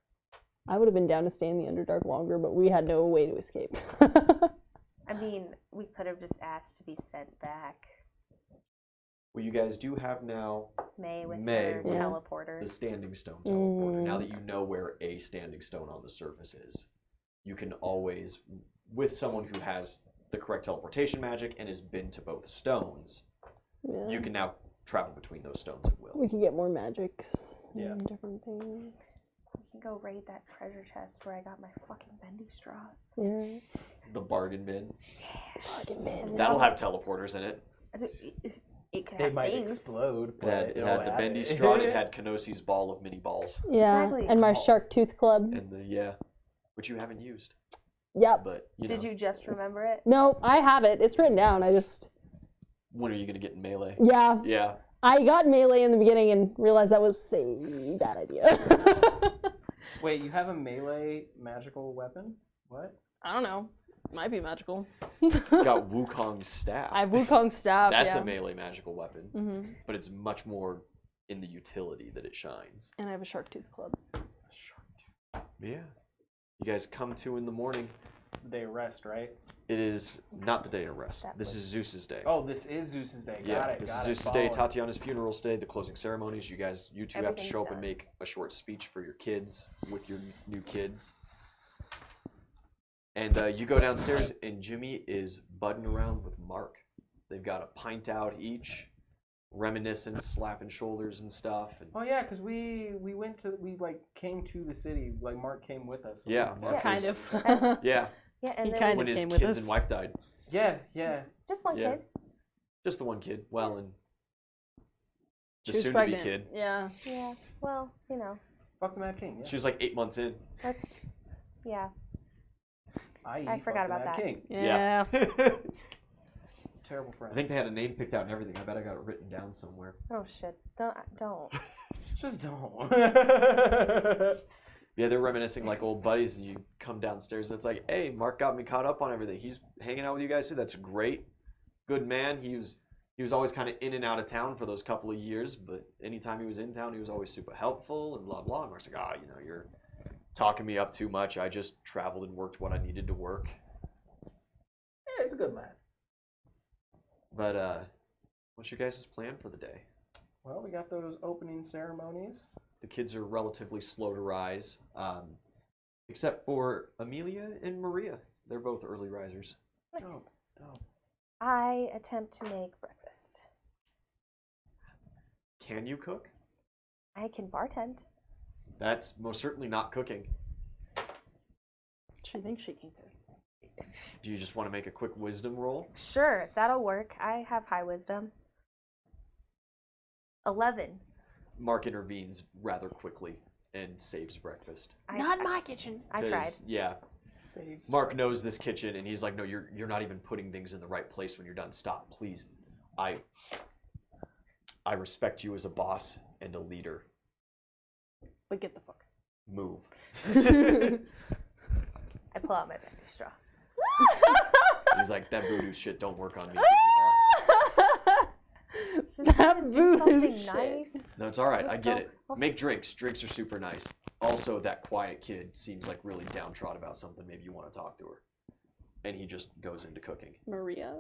I would have been down to stay in the Underdark longer, but we had no way to escape. I mean, we could have just asked to be sent back. Well, you guys do have now May with May her with teleporter. the Standing Stone teleporter. Now Mm. that you know where a Standing Stone on the surface is, you can always, with someone who has the correct teleportation magic and has been to both stones, Yeah. you can now travel between those stones at will. We could get more magics Yeah. and different things. We can go raid that treasure chest where I got my fucking bendy straw. Yeah. The bargain bin. Fucking man. That'll have teleporters in it. It could they have might things. explode. It had, but it it'll had the have bendy it. straw and it had Kenosi's ball of mini balls. Yeah. Exactly. And my Oh. shark tooth club. And the, yeah, which you haven't used. Yep. But, you Did know, you just remember it? No, I have it. It's written down. I just. when are you going to get in melee? Yeah. Yeah. I got melee in the beginning and realized that was a bad idea. Wait, you have a melee magical weapon? What? I don't know. Might be magical. Got Wukong's staff. I have Wukong staff. That's yeah. a melee magical weapon, Hmm. but it's much more in the utility that it shines. And I have a shark tooth club. Yeah. You guys come to in the morning. It's the day of rest, right? It is not the day of rest. That This was- is Zeus's day. Oh, this is Zeus's day. yeah, Got it. this got is it. Zeus's day. Following. Tatiana's funeral's day. The closing ceremonies. You two have to Everything's show up and done. make a short speech for your kids with your new kids. And you go downstairs, and Jimmy is budding around with Mark. They've got a pint out each, reminiscing, slapping shoulders and stuff. And Oh yeah, because we like came to the city. Like Mark came with us. yeah, Mark Kind was- of. That's- Yeah, Yeah, and He then kind when of his came with kids us. and wife died. Yeah. just one Yeah. kid. Just the one kid. Well, and She the was soon-to-be pregnant. kid. Yeah. Yeah. Well, you know, Fuck the Mad King. Yeah. She was like 8 months in. that's yeah. I forgot fuck the about Mad that. King. Yeah. Terrible friends. I think they had a name picked out and everything. I bet I got it written down somewhere. Oh shit! Don't. Just don't. Yeah, they're reminiscing like old buddies, and you come downstairs, and it's like, hey, Mark got me caught up on everything. He's hanging out with you guys too. That's great. Good man. He was always kind of in and out of town for those couple of years, but anytime he was in town, he was always super helpful and blah blah. And Mark's like, you're talking me up too much. I just traveled and worked what I needed to work. Yeah, it's a good lad. But what's your guys' plan for the day? Well, we got those opening ceremonies. The kids are relatively slow to rise, except for Amelia and Maria. They're both early risers. Nice. Dope. I attempt to make breakfast. Can you cook? I can bartend. That's most certainly not cooking. She thinks she can cook. Do you just want to make a quick wisdom roll? Sure, that'll work. I have high wisdom. 11. Mark intervenes rather quickly and saves breakfast. Not my kitchen. I tried. Yeah, Saves Mark knows this kitchen, and he's like, "No, you're not even putting things in the right place when you're done. Stop, please. I respect you as a boss and a leader. But get the fuck. Move." I pull out my baby straw. He's like, "That voodoo shit don't work on me." That Do something voodoo shit. nice. No, it's all right. I Let's get go. it. Make drinks. Drinks are super nice. Also, that quiet kid seems like really downtrodden about something. Maybe you want to talk to her. And he just goes into cooking. Maria?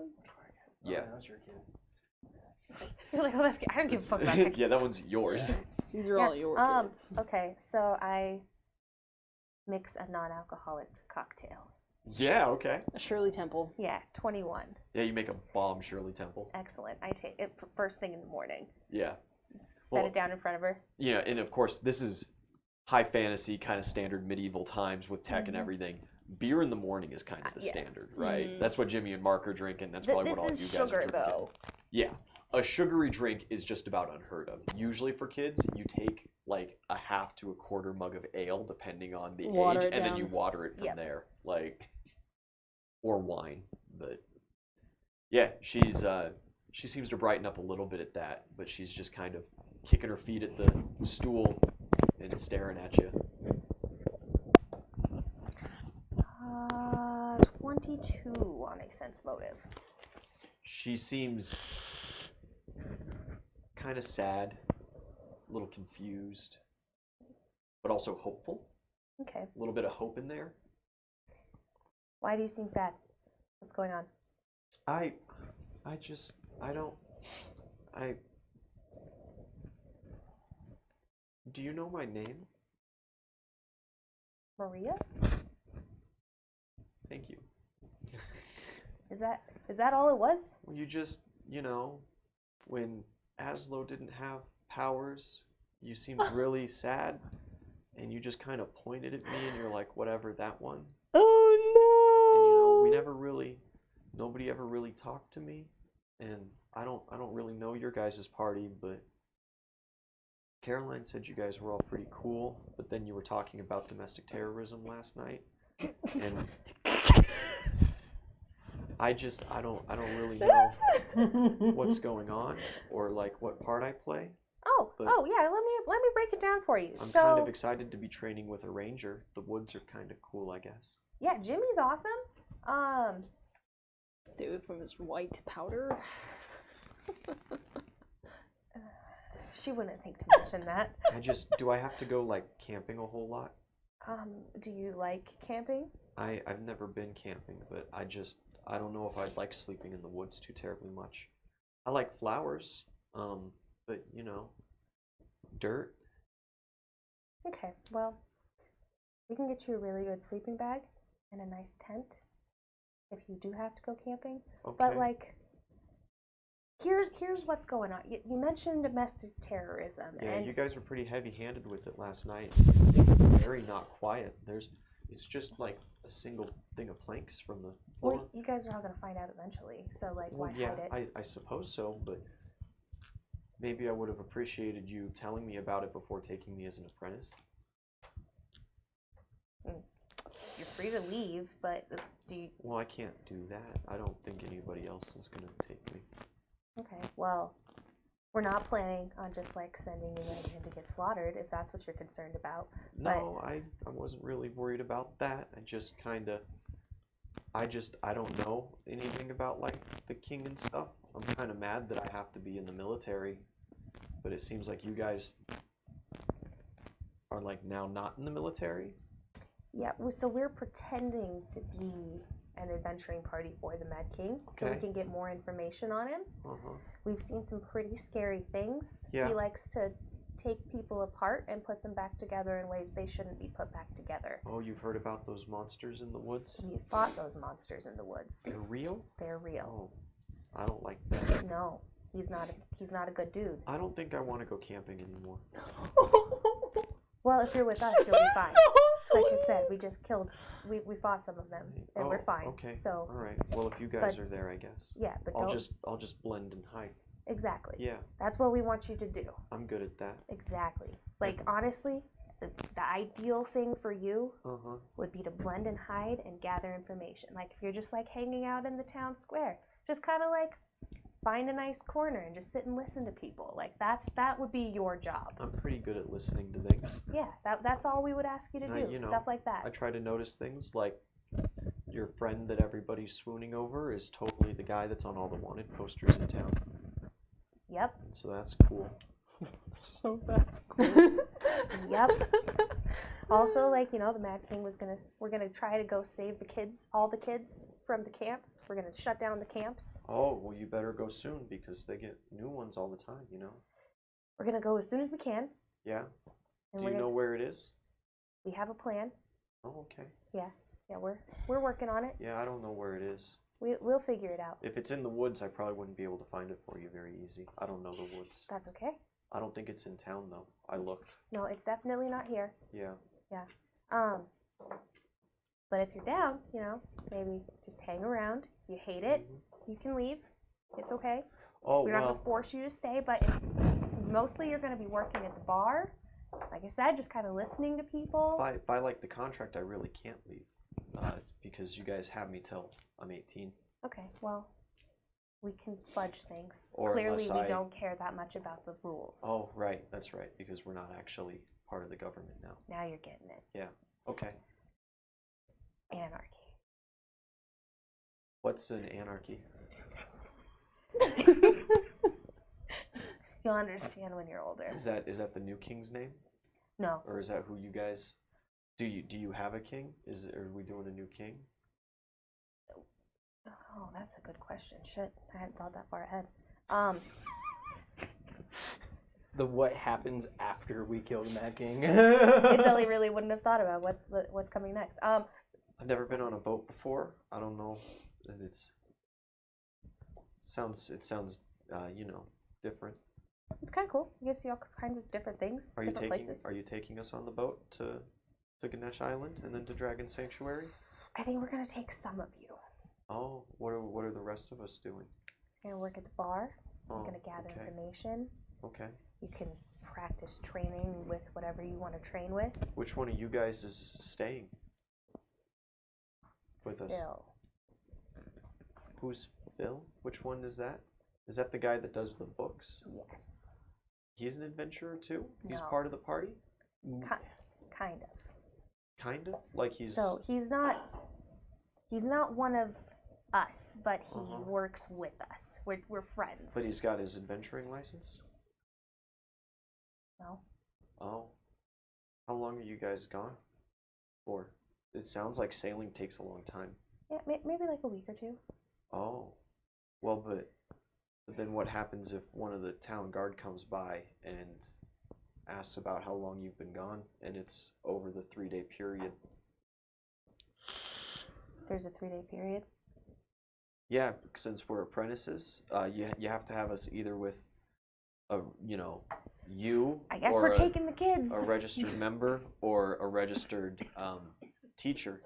Yeah. Oh, that's your kid. You're like, oh, that's good. I don't give a fuck about that. Yeah, that one's yours. These are all your kids. Okay, so I mix a non-alcoholic cocktail. Yeah, okay. A Shirley Temple. Yeah, 21. Yeah, you make a bomb Shirley Temple. Excellent. I take it first thing in the morning. Yeah. Set it down in front of her. Yeah, and of course, this is high fantasy, kind of standard medieval times with tech and everything. Beer in the morning is kind of the Yes. standard, right? That's what Jimmy and Mark are drinking. That's probably This what all is you guys sugar, are drinking. though. Yeah. A sugary drink is just about unheard of. Usually for kids, you take like a half to a quarter mug of ale, depending on the Water age, it and then down. you water it from Yep. there, like, or wine. But yeah, she seems to brighten up a little bit at that, but she's just kind of kicking her feet at the stool and staring at you. 22 on a sense motive. She seems kind of sad, a little confused, but also hopeful. Okay. A little bit of hope in there. Why do you seem sad? What's going on? Do you know my name? Maria? Thank you. Is that all it was? Well, you just, when Aslo didn't have powers, you seemed really sad, and you just kind of pointed at me, and you're like, whatever, that one. Oh And nobody ever really talked to me, and I don't really know your guys' party, but Caroline said you guys were all pretty cool, but then you were talking about domestic terrorism last night, and I don't really know what's going on or like what part I play. Oh yeah, let me break it down for you. I'm So kind of excited to be training with a ranger. The woods are kind of cool, I guess. yeah, Jimmy's awesome. Stay away from his white powder. She wouldn't think to mention that. Do I have to go like camping a whole lot? Do you like camping? I've never been camping, but I don't know if I'd like sleeping in the woods too terribly much. I like flowers, but dirt. Okay, well, we can get you a really good sleeping bag and a nice tent if you do have to go camping. Okay. But like, here's what's going on. You mentioned domestic terrorism, Yeah, and you guys were pretty heavy-handed with it last night. yes. Very not quiet. It's just like a single thing of planks from the floor. Well, you guys are all gonna find out eventually. So like, Well, why yeah, hide it? I suppose so, but maybe I would have appreciated you telling me about it before taking me as an apprentice. You're free to leave, but do you? Well, I can't do that. I don't think anybody else is gonna take me. Okay, well, we're not planning on just like sending you guys in to get slaughtered if that's what you're concerned about. No, I wasn't really worried about that. I don't know anything about like the king and stuff. I'm kind of mad that I have to be in the military, but it seems like you guys are like now not in the military. Yeah, so we're pretending to be an adventuring party for the Mad King, so we Okay. can get more information on him. Uh-huh. We've seen some pretty scary things. Yeah. He likes to take people apart and put them back together in ways they shouldn't be put back together. Oh, you've heard about those monsters in the woods? We fought those monsters in the woods. They're real? They're real. Oh, I don't like that. No, he's not a good dude. I don't think I want to go camping anymore. Well, if you're with us, you'll be fine. Like I said, we just killed. We fought some of them, and we're fine. Okay. So. All right. Well, if you guys are there, I guess. Yeah, but I'll just blend and hide. Exactly. Yeah. That's what we want you to do. I'm good at that. Exactly. Like honestly, the ideal thing for you Uh-huh. would be to blend and hide and gather information. Like if you're just like hanging out in the town square, just kind of like find a nice corner and just sit and listen to people. Like that would be your job. I'm pretty good at listening to things. Yeah, that's all we would ask you to do. You know, Stuff like that. I try to notice things like your friend that everybody's swooning over is totally the guy that's on all the wanted posters in town. Yep. So that's cool. So that's cool. Yep. Also, like, the Mad King we're gonna try to go save the kids, all the kids from the camps. We're gonna shut down the camps. Oh, well, you better go soon because they get new ones all the time, We're gonna go as soon as we can. Yeah. And Do you know where it is? We have a plan. Oh, okay. Yeah, we're working on it. Yeah, I don't know where it is. We'll figure it out. If it's in the woods, I probably wouldn't be able to find it for you very easy. I don't know the woods. That's okay. I don't think it's in town, though. I looked. No, it's definitely not here. Yeah. But if you're down, maybe just hang around. If you hate it, you can leave. It's okay. Oh, We're not going to force you to stay, but mostly you're going to be working at the bar. Like I said, just kind of listening to people. By like the contract, I really can't leave because you guys have me till I'm 18. Okay, well, we can fudge things. Or Clearly, unless we don't care that much about the rules. Oh, right. That's right, because we're not actually part of the government now. Now you're getting it. Yeah. Okay. Anarchy. What's an anarchy? You'll understand when you're older. Is that the new king's name? No. Or is that who you guys? Do you have a king? Are we doing a new king? Oh, that's a good question. Shit, I hadn't thought that far ahead. The what happens after we kill the Mad King. Until really wouldn't have thought about what's coming next. I've never been on a boat before. I don't know. It sounds different. It's kind of cool. You get to see all kinds of different things, Are places. you taking us on the boat to Ganesh Island and then to Dragon Sanctuary? I think we're gonna take some of you. Oh, what are the rest of us doing? We're gonna work at the bar. Oh, We're gonna gather okay. information. Okay. You can practice training with whatever you want to train with. Which one of you guys is staying with us? Bill. Who's Bill? Which one is that? Is that the guy that does the books? Yes. He's an adventurer too? He's No. part of the party? Kind of. Kind of? Like he's... So he's not one of us, but he works with us. We're friends. But he's got his adventuring license? No. Oh. How long are you guys gone for? It sounds like sailing takes a long time. Yeah, maybe like a week or two. Oh. Well, but then what happens if one of the town guard comes by and asks about how long you've been gone and it's over the 3-day period? There's a 3-day period? Yeah, since we're apprentices, you have to have us either with you. I guess or we're taking the kids. A registered member or a registered teacher,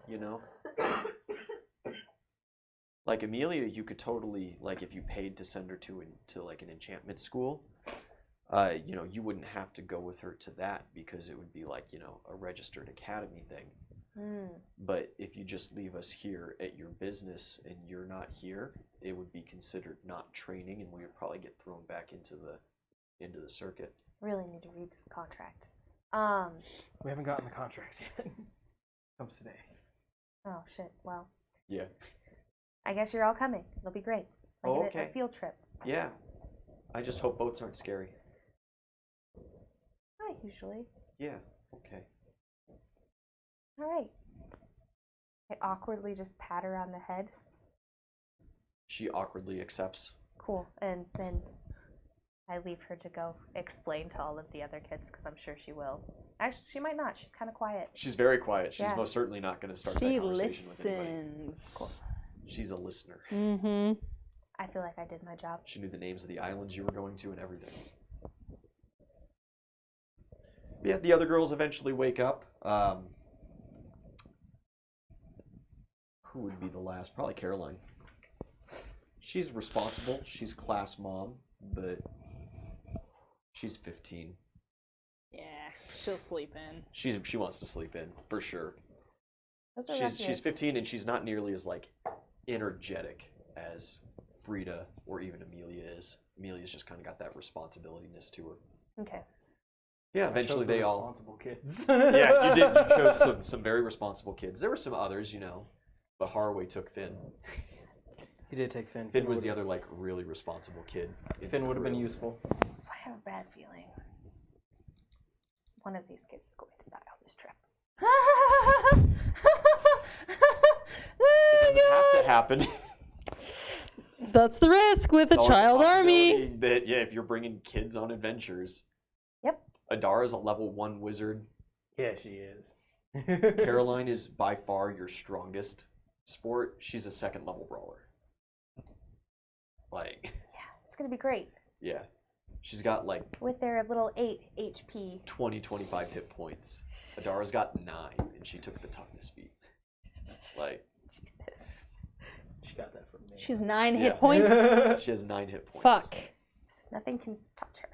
Like Amelia, you could totally, like if you paid to send her to like an enchantment school, you wouldn't have to go with her to that because it would be like, a registered academy thing. But if you just leave us here at your business and you're not here, it would be considered not training and we would probably get thrown back into the circuit. Really need to read this contract. We haven't gotten the contracts yet. Comes today. Oh shit. Well. Yeah. I guess you're all coming. It'll be great. Like a field trip. Yeah. I just hope boats aren't scary. Not usually. Yeah. Okay. All right. I awkwardly just pat her on the head. She awkwardly accepts. Cool. And then I leave her to go explain to all of the other kids because I'm sure she will. Actually, she might not. She's kind of quiet. She's very quiet. She's Yeah. most certainly not going to start that She conversation with anybody. listens. Cool. She's a listener. Mm-hmm. I feel like I did my job. She knew the names of the islands you were going to and everything. Yeah, the other girls eventually wake up. Who would be the last? Probably Caroline. She's responsible. She's class mom, but she's 15. Yeah, she'll sleep in. She wants to sleep in for sure. Those are rough She's years. 15 and she's not nearly as like energetic as Frida or even Amelia is. Amelia's just kind of got that responsibility-ness to her. Okay. Yeah, I eventually chose the they all. responsible kids. Yeah, you did. You chose some very responsible kids. There were some others, but Haraway took Finn. He did take Finn. Finn was the other like really responsible kid. Finn would have been useful. I have a bad feeling one of these kids is going to die on this trip. It doesn't have to happen. That's the risk with a It's always child army. possibility That if you're bringing kids on adventures. Yep. Adara's a level 1 wizard. Yeah, she is. Caroline is by far your strongest sport. She's a 2nd level brawler. Like, Yeah, it's going to be great. yeah. She's got like With their little 8 HP. 25 hit points. Adara's got 9, and she took the toughness feat. Like, Jesus. She got that from me. She's 9 Yeah. hit points. she has 9 hit points. Fuck. So nothing can touch her.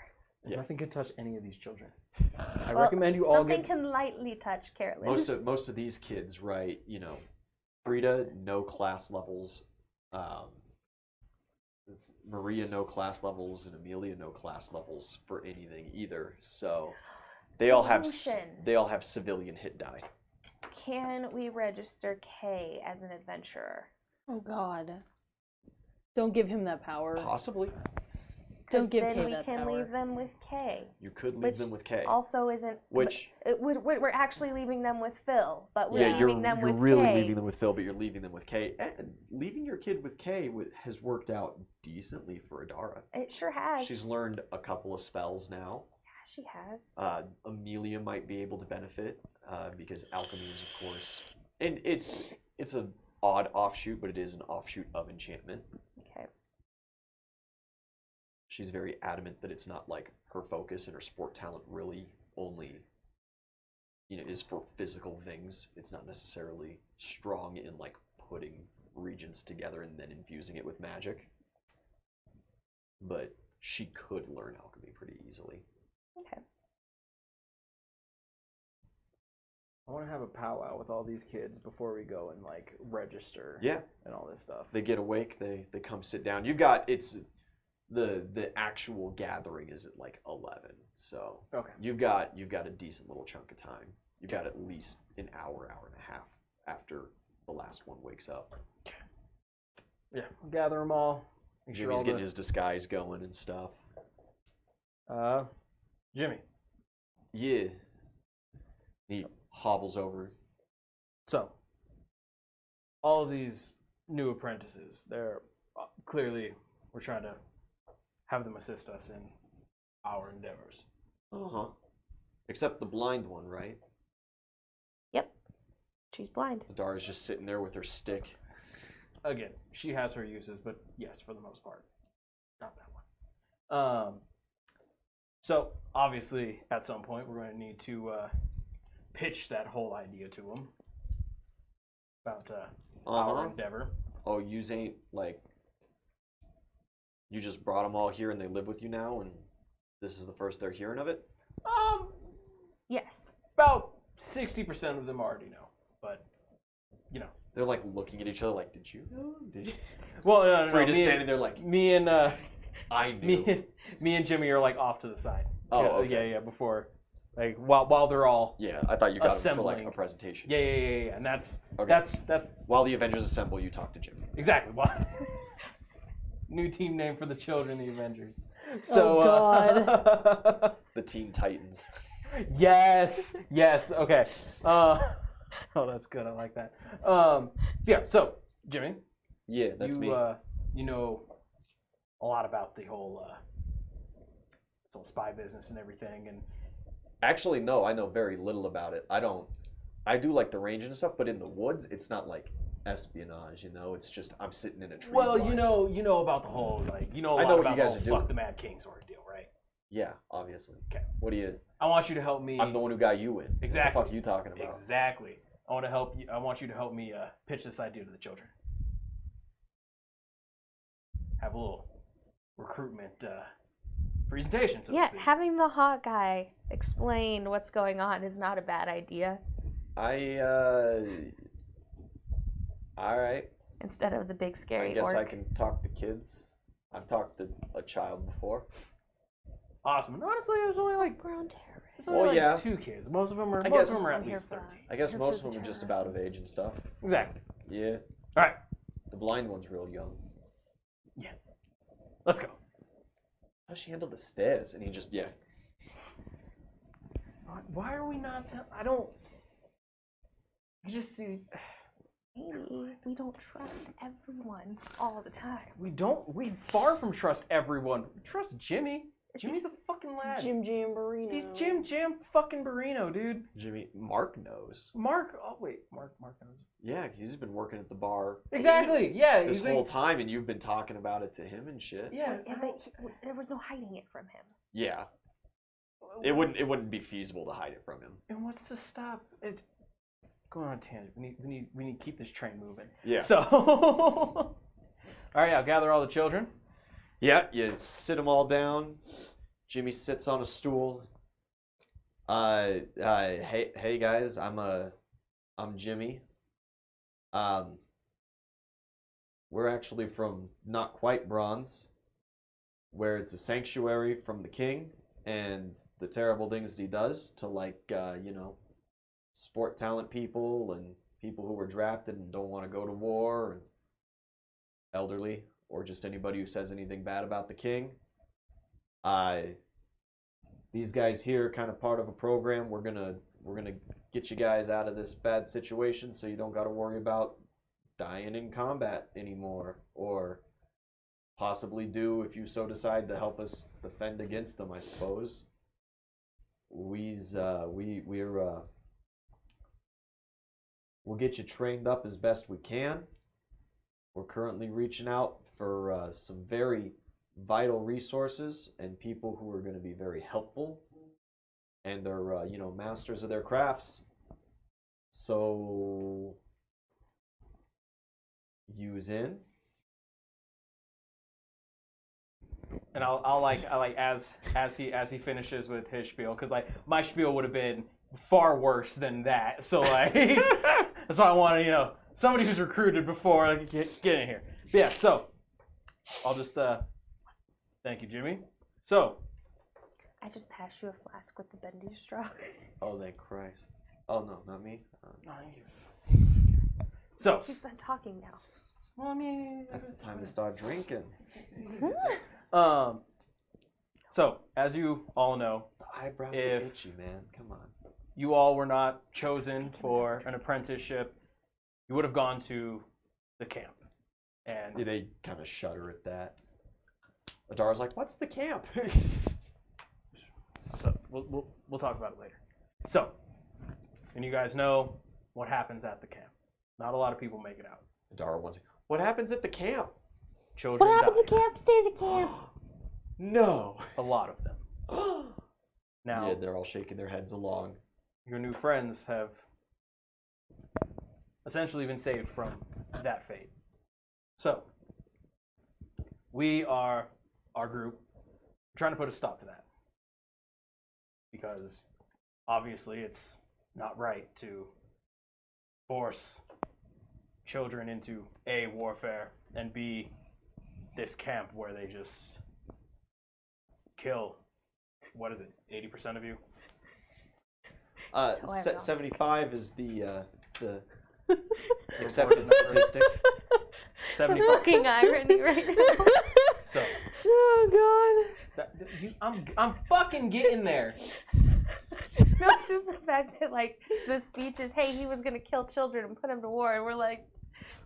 Yeah. Nothing can touch any of these children. I Well, recommend you all Something get. can lightly touch Carolyn. Most of these kids, right? Frida, no class levels. Maria, no class levels, and Amelia, no class levels for anything either. So they all have civilian hit die. Can we register Kay as an adventurer? Oh God. Don't give him that power. Possibly, Don't give then Kay we that can power. leave them with Kay. you could leave Which them with K. Also isn't. Which We're actually leaving them with Phil, but we're yeah, you're leaving them with really Kay. leaving them with Phil, but you're leaving them with K. And leaving your kid with K has worked out decently for Adara. It sure has. She's learned a couple of spells now. Yeah, she has. Amelia might be able to benefit because alchemy is, of course, and it's an odd offshoot, but it is an offshoot of enchantment. Okay. She's very adamant that it's not like her focus and her sport talent really only, is for physical things. It's not necessarily strong in like putting regions together and then infusing it with magic. But she could learn alchemy pretty easily. Okay. I want to have a powwow with all these kids before we go and like register. Yeah. And all this stuff. They get awake, they come sit down. The actual gathering is at like 11. So Okay. you've got a decent little chunk of time. You've got at least an hour and a half after the last one wakes up. Yeah. Gather them all. Make sure Jimmy's all getting his disguise going and stuff. Jimmy. Yeah. He hobbles over. So, all of these new apprentices, they're clearly, we're trying to have them assist us in our endeavors. Uh-huh. Except the blind one, right? Yep. She's blind. Adara's just sitting there with her stick. Again, she has her uses, but yes, for the most part, not that one. So, obviously, at some point, we're going to need to pitch that whole idea to them about our endeavor. Oh, yous ain't like. You just brought them all here and they live with you now, and this is the first they're hearing of it? Yes. About 60% of them already know, but They're like looking at each other like, did you know? Did you? well, no, Frida's me standing and, there like, me and I knew. me and Jimmy are like off to the side. Oh, yeah, okay. yeah. Before, like while they're all Yeah, I thought you got them for assembling. like a presentation. yeah, and that's Okay. that's While the Avengers assemble, you talk to Jim. exactly why. New team name for the children, the Avengers. So, Oh, God. The Teen Titans. yes. Okay. Oh, that's good. I like that. Yeah. So, Jimmy, Yeah, that's you me. you know a lot about the whole this whole spy business and everything, and Actually, no, I know very little about it. I do like the range and stuff, but in the woods, it's not like espionage, you know. It's just I'm sitting in a tree. Well, blind. you know about the whole like a I lot know what about you guys the are whole doing. fuck the Mad King sort of deal, right? Yeah, obviously. Okay. What do you? I want you to help me. I'm the one who got you in. Exactly. What the fuck are you talking about? Exactly. I want to help you. I want you to help me pitch this idea to the children. Have a little recruitment presentation. So to Yeah, speak. having the hot guy explain what's going on is not a bad idea. All right. Instead of the big scary I guess orc. I can talk to kids. I've talked to a child before. Awesome. And honestly, it was only like We're on terrorists. It's only Well, like yeah. 2 kids. Most of them are. I Most guess- of them are at I'm here least for that. 13. I guess You're most for of them the are just about of terrorism. age and stuff. Exactly. Yeah. All right. The blind one's real young. Let's go. How does she handle the stairs? And he just Why are we not? I don't. You just see. Maybe we don't trust everyone all the time. We don't. We far from trust everyone. We trust Jimmy. Jimmy's a fucking lad. Jim Jamborino. He's Jim fucking Barino, dude. Jimmy. Mark knows. Mark. Oh wait, Mark knows. Yeah, he's been working at the bar Exactly. Yeah. this he's whole been- time, and you've been talking about it to him and shit. Yeah. But there was no hiding it from him. Yeah. It wouldn't be feasible to hide it from him. And what's to stop? It's going on a tangent. We need to keep this train moving. Yeah. So. All right. I'll gather all the children. Yeah, you sit them all down. Jimmy sits on a stool. Hey guys, I'm Jimmy. We're actually from not quite Bronze, where it's a sanctuary from the king and the terrible things that he does to sport talent people and people who were drafted and don't want to go to war, and elderly, or just anybody who says anything bad about the king. These guys here are kind of part of a program. We're gonna get you guys out of this bad situation, so you don't got to worry about dying in combat anymore, or possibly do if you so decide to help us defend against them. I suppose. We'll get you trained up as best we can. We're currently reaching out for some very vital resources and people who are going to be very helpful, and they're masters of their crafts. So use in. And I'll like as he finishes with his spiel, because like my spiel would have been far worse than that. So like that's why I wanted somebody who's recruited before like get in here. But yeah, so I'll just thank you, Jimmy. So I just passed you a flask with the bendy straw. Oh, thank Christ. Oh no, not me. So He's done talking now. well, I mean That's the time to start drinking. So as you all know, The eyebrows If- are itchy, man. Come on. you all were not chosen for an apprenticeship. You would have gone to the camp, and Yeah, they kind of shudder at that. Adara's like, "What's the camp?" so we'll talk about it later. So, and you guys know what happens at the camp. Not a lot of people make it out. Adara wants. What happens at the camp? Children What happens die. at camp stays at camp. No. A lot of them. Now, Yeah, they're all shaking their heads along. your new friends have essentially been saved from that fate. So, we are, our group, trying to put a stop to that. Because, obviously, it's not right to force children into A, warfare, and B, this camp where they just kill, what is it, 80% of you? So ironic. 75 is the Reported accepted number. statistic. 75. Fucking irony right now. So, Oh I'm fucking getting there. No, it's just the fact that like the speech is, hey, he was gonna kill children and put them to war, and we're like,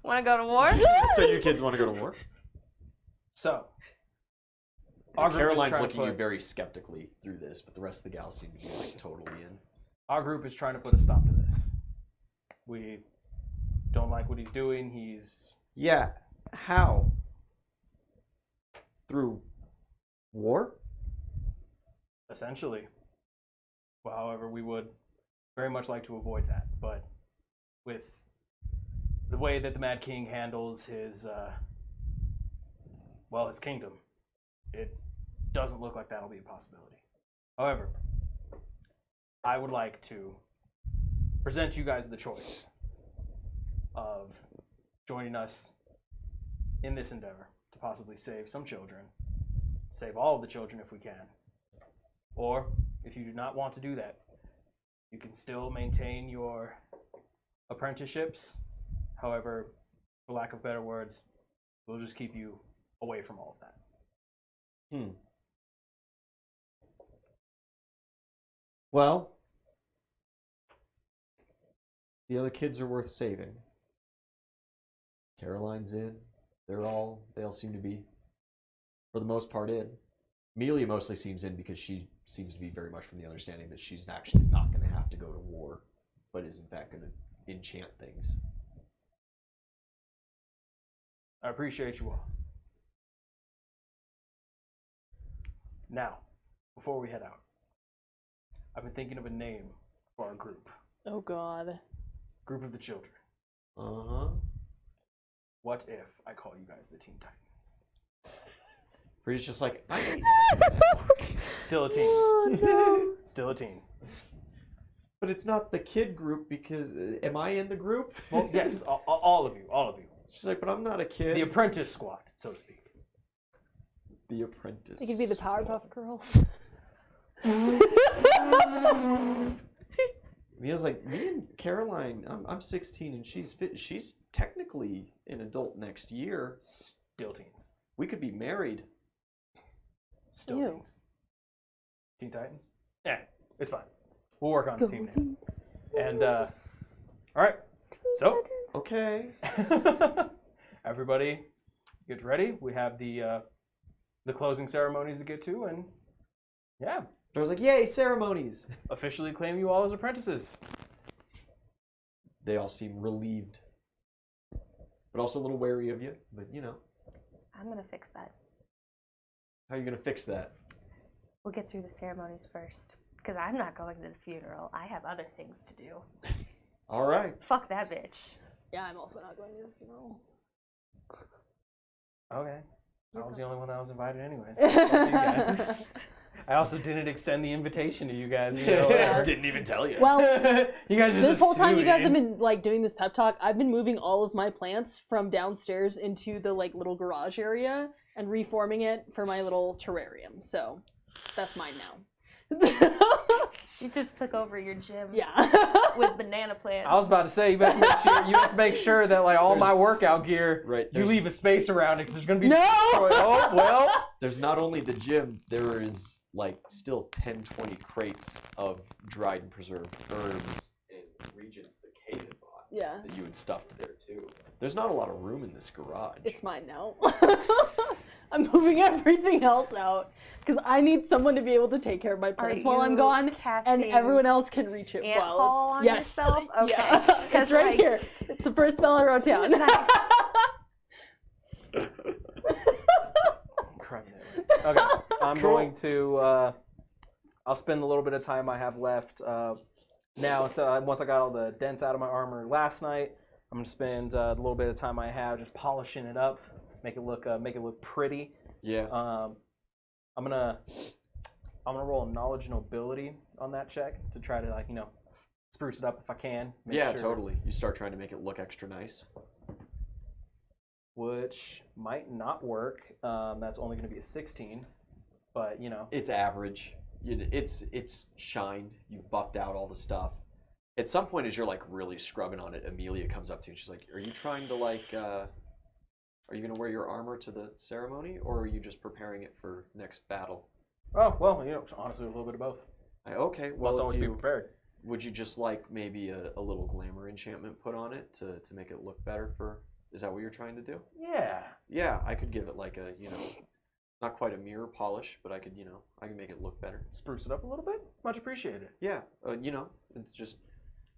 want to go to war? So you kids want to go to war? So, our group is Caroline's trying to looking at you put- very skeptically through this, but the rest of the gals seem to be like totally in. Our group is trying to put a stop to this. We don't like what he's doing. He's Yeah. How? Through war? essentially. Well, however, we would very much like to avoid that, but with the way that the Mad King handles his, his kingdom, it doesn't look like that'll be a possibility. However, I would like to present you guys the choice of joining us in this endeavor to possibly save some children, save all of the children if we can, or if you do not want to do that, you can still maintain your apprenticeships. However, for lack of better words, we'll just keep you away from all of that. Well, the other kids are worth saving. Caroline's in. They all seem to be, for the most part, in. Amelia mostly seems in because she seems to be very much from the understanding that she's actually not going to have to go to war, but is in fact going to enchant things. I appreciate you all. Now, before we head out, I've been thinking of a name for our group. Oh God. Group of the Children. Uh-huh. What if I call you guys the Teen Titans? Free's just like, Still a teen. Oh, no. Still a teen. but it's not the kid group because, am I in the group? Well, yes, all of you, all of you. She's like, but I'm not a kid. The apprentice squad, so to speak. The apprentice. It could be the Powerpuff Girls. Mia's like, me and Caroline, I'm 16 and she's technically an adult next year. Still teens. We could be married. Still Ew. teens. Teen Titans? Yeah, it's fine. We'll work on Go the team name. team. And, all right. So, Okay. everybody get ready. We have the closing ceremonies to get to, and yeah, I was like, yay, ceremonies. officially claim you all as apprentices. They all seem relieved, but also a little wary of you. But you know, I'm gonna fix that. how are you gonna fix that? We'll get through the ceremonies first. Because I'm not going to the funeral. I have other things to do. All right. Fuck that bitch. Yeah, I'm also not going to the funeral. Okay. I was the only one that was invited anyways. So fuck you guys. I also didn't extend the invitation to you guys. You know, whatever. Didn't even tell you. Well, you guys just this whole time you guys have assuming. been like doing this pep talk, I've been moving all of my plants from downstairs into the like little garage area and reforming it for my little terrarium. So that's mine now. She just took over your gym Yeah. with banana plants. I was about to say you best make sure that like all my workout gear, Right. you leave a space around it because there's gonna be. No! Oh well. There's not only the gym, there is like still 10, 20 crates of dried and preserved herbs and Regent's the cave had bought Yeah. that you had stuffed there too. There's not a lot of room in this garage. It's mine now. I'm moving everything else out because I need someone to be able to take care of my plants while I'm gone, and casting everyone else can reach it ant while pall it's on yes. yourself? Okay. Yeah. 'Cause, It's right like- here. It's the first spell I wrote down. Nice. Okay, I'm Cool. going to. I'll spend a little bit of time I have left now. So once I got all the dents out of my armor last night, I'm gonna spend a little bit of time I have just polishing it up, make it look pretty. Yeah. I'm gonna roll a knowledge nobility on that check to try to like spruce it up if I can. make Yeah, sure- totally. You start trying to make it look extra nice. Which might not work. That's only gonna be a 16, but It's average. It's shined. You've buffed out all the stuff. At some point, as you're like really scrubbing on it, Amelia comes up to you and she's like, "Are you trying to like? Are you gonna wear your armor to the ceremony, or are you just preparing it for next battle?" Oh well, honestly, a little bit of both. Okay. Well, Well, always if be you, prepared. would you just like maybe a little glamour enchantment put on it to make it look better for? Is that what you're trying to do? Yeah. Yeah, I could give it like a not quite a mirror polish, but I could I can make it look better. Spruce it up a little bit. Much appreciated. Yeah, it's just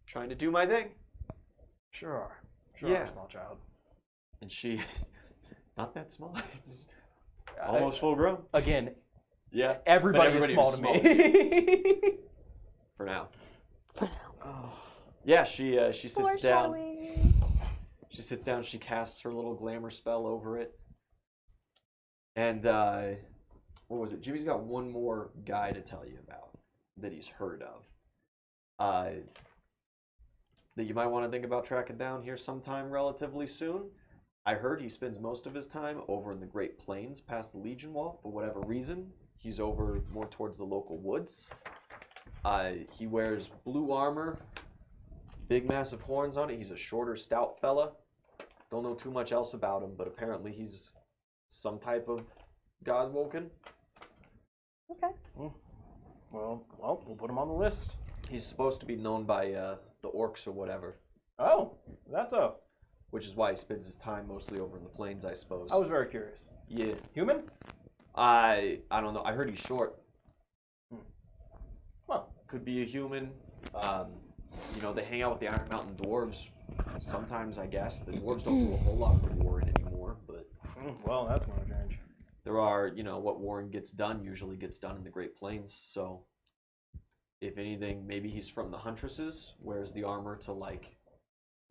trying to do my thing. Sure. Sure, Yeah. I'm a small child. And she, not that small, just I- almost full grown. Again, Yeah, everybody is everybody small was to small me. for now. For now. Yeah, she sits down. Foreshadowing. She sits down. She casts her little glamour spell over it. And what was it? Jimmy's got one more guy to tell you about that he's heard of. That you might want to think about tracking down here sometime relatively soon. I heard he spends most of his time over in the Great Plains past the Legion Wall. For whatever reason, he's over more towards the local woods. He wears blue armor, big massive horns on it. He's a shorter, stout fella. Don't know too much else about him, but apparently he's some type of Godwoken. Okay. Well, we'll put him on the list. He's supposed to be known by the orcs or whatever, Oh, that's a. which is why he spends his time mostly over in the plains, I suppose. I was very curious. Yeah. Human? I don't know. I heard he's short. Well, Could be a human. They hang out with the Iron Mountain Dwarves sometimes, I guess. The Dwarves don't do a whole lot of warring anymore, but well, that's going to change. there are, what warring gets done usually gets done in the Great Plains. So, if anything, maybe he's from the Huntresses, wears the armor to,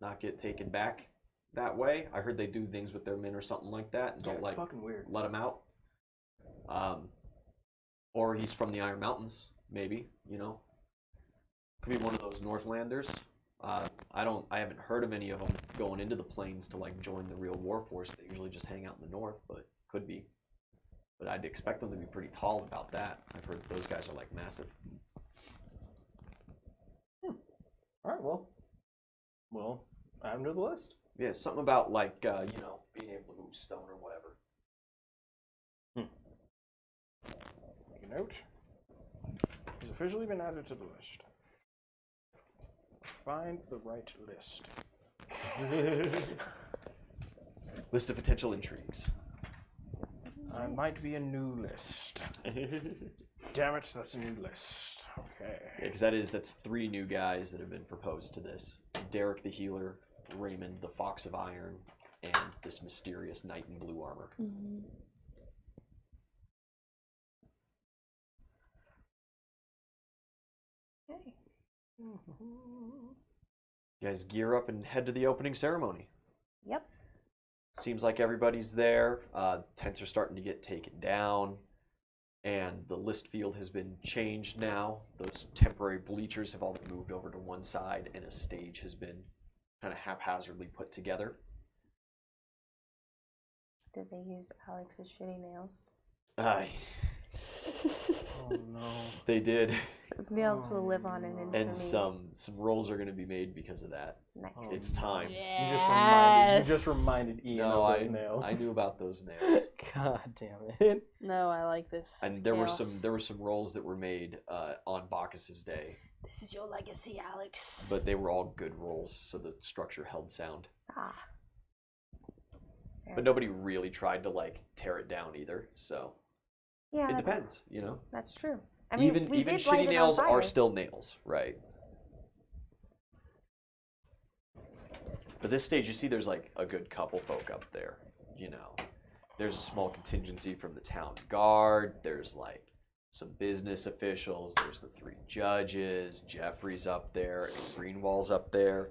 not get taken back that way. I heard they do things with their men or something like that and Yeah, don't, it's fucking weird. let them out. Or he's from the Iron Mountains, maybe, Could be one of those Northlanders. I haven't heard of any of them going into the plains to join the real warforce. They usually just hang out in the north, but could be. But I'd expect them to be pretty tall about that. I've heard those guys are massive. All right, well, we'll add him to the list. Yeah, something about being able to move stone or whatever. Make a note. He's officially been added to the list. Find the right list. List of potential intrigues. I might be a new list. Damn it, that's a new list. Okay. Yeah, because that's 3 new guys that have been proposed to this. Derek the Healer, Raymond the Fox of Iron, and this mysterious knight in blue armor. Mm-hmm. Okay. You guys gear up and head to the opening ceremony. Yep. Seems like everybody's there. Tents are starting to get taken down, and the list field has been changed now. Those temporary bleachers have all been moved over to one side, and a stage has been kind of haphazardly put together. Did they use Alex's shitty nails? Oh no. They did, Those nails will live on in infamy. and some rolls are going to be made because of that. Nice. It's time. You just reminded Ian No, of those nails. I knew about those nails. God damn it. No, I like this. And there were chaos. some rolls that were made on Bacchus's day, This is your legacy, Alex. but they were all good rolls, so the structure held sound. Ah. But nobody really tried to tear it down either. So Yeah, it that's, depends, That's true. I mean, even we did light shitty it on nails fire. are still nails, right? But this stage, you see, there's a good couple folk up there. There's a small contingency from the town guard. There's some business officials. There's the 3 judges. Jeffrey's up there. And Greenwall's up there.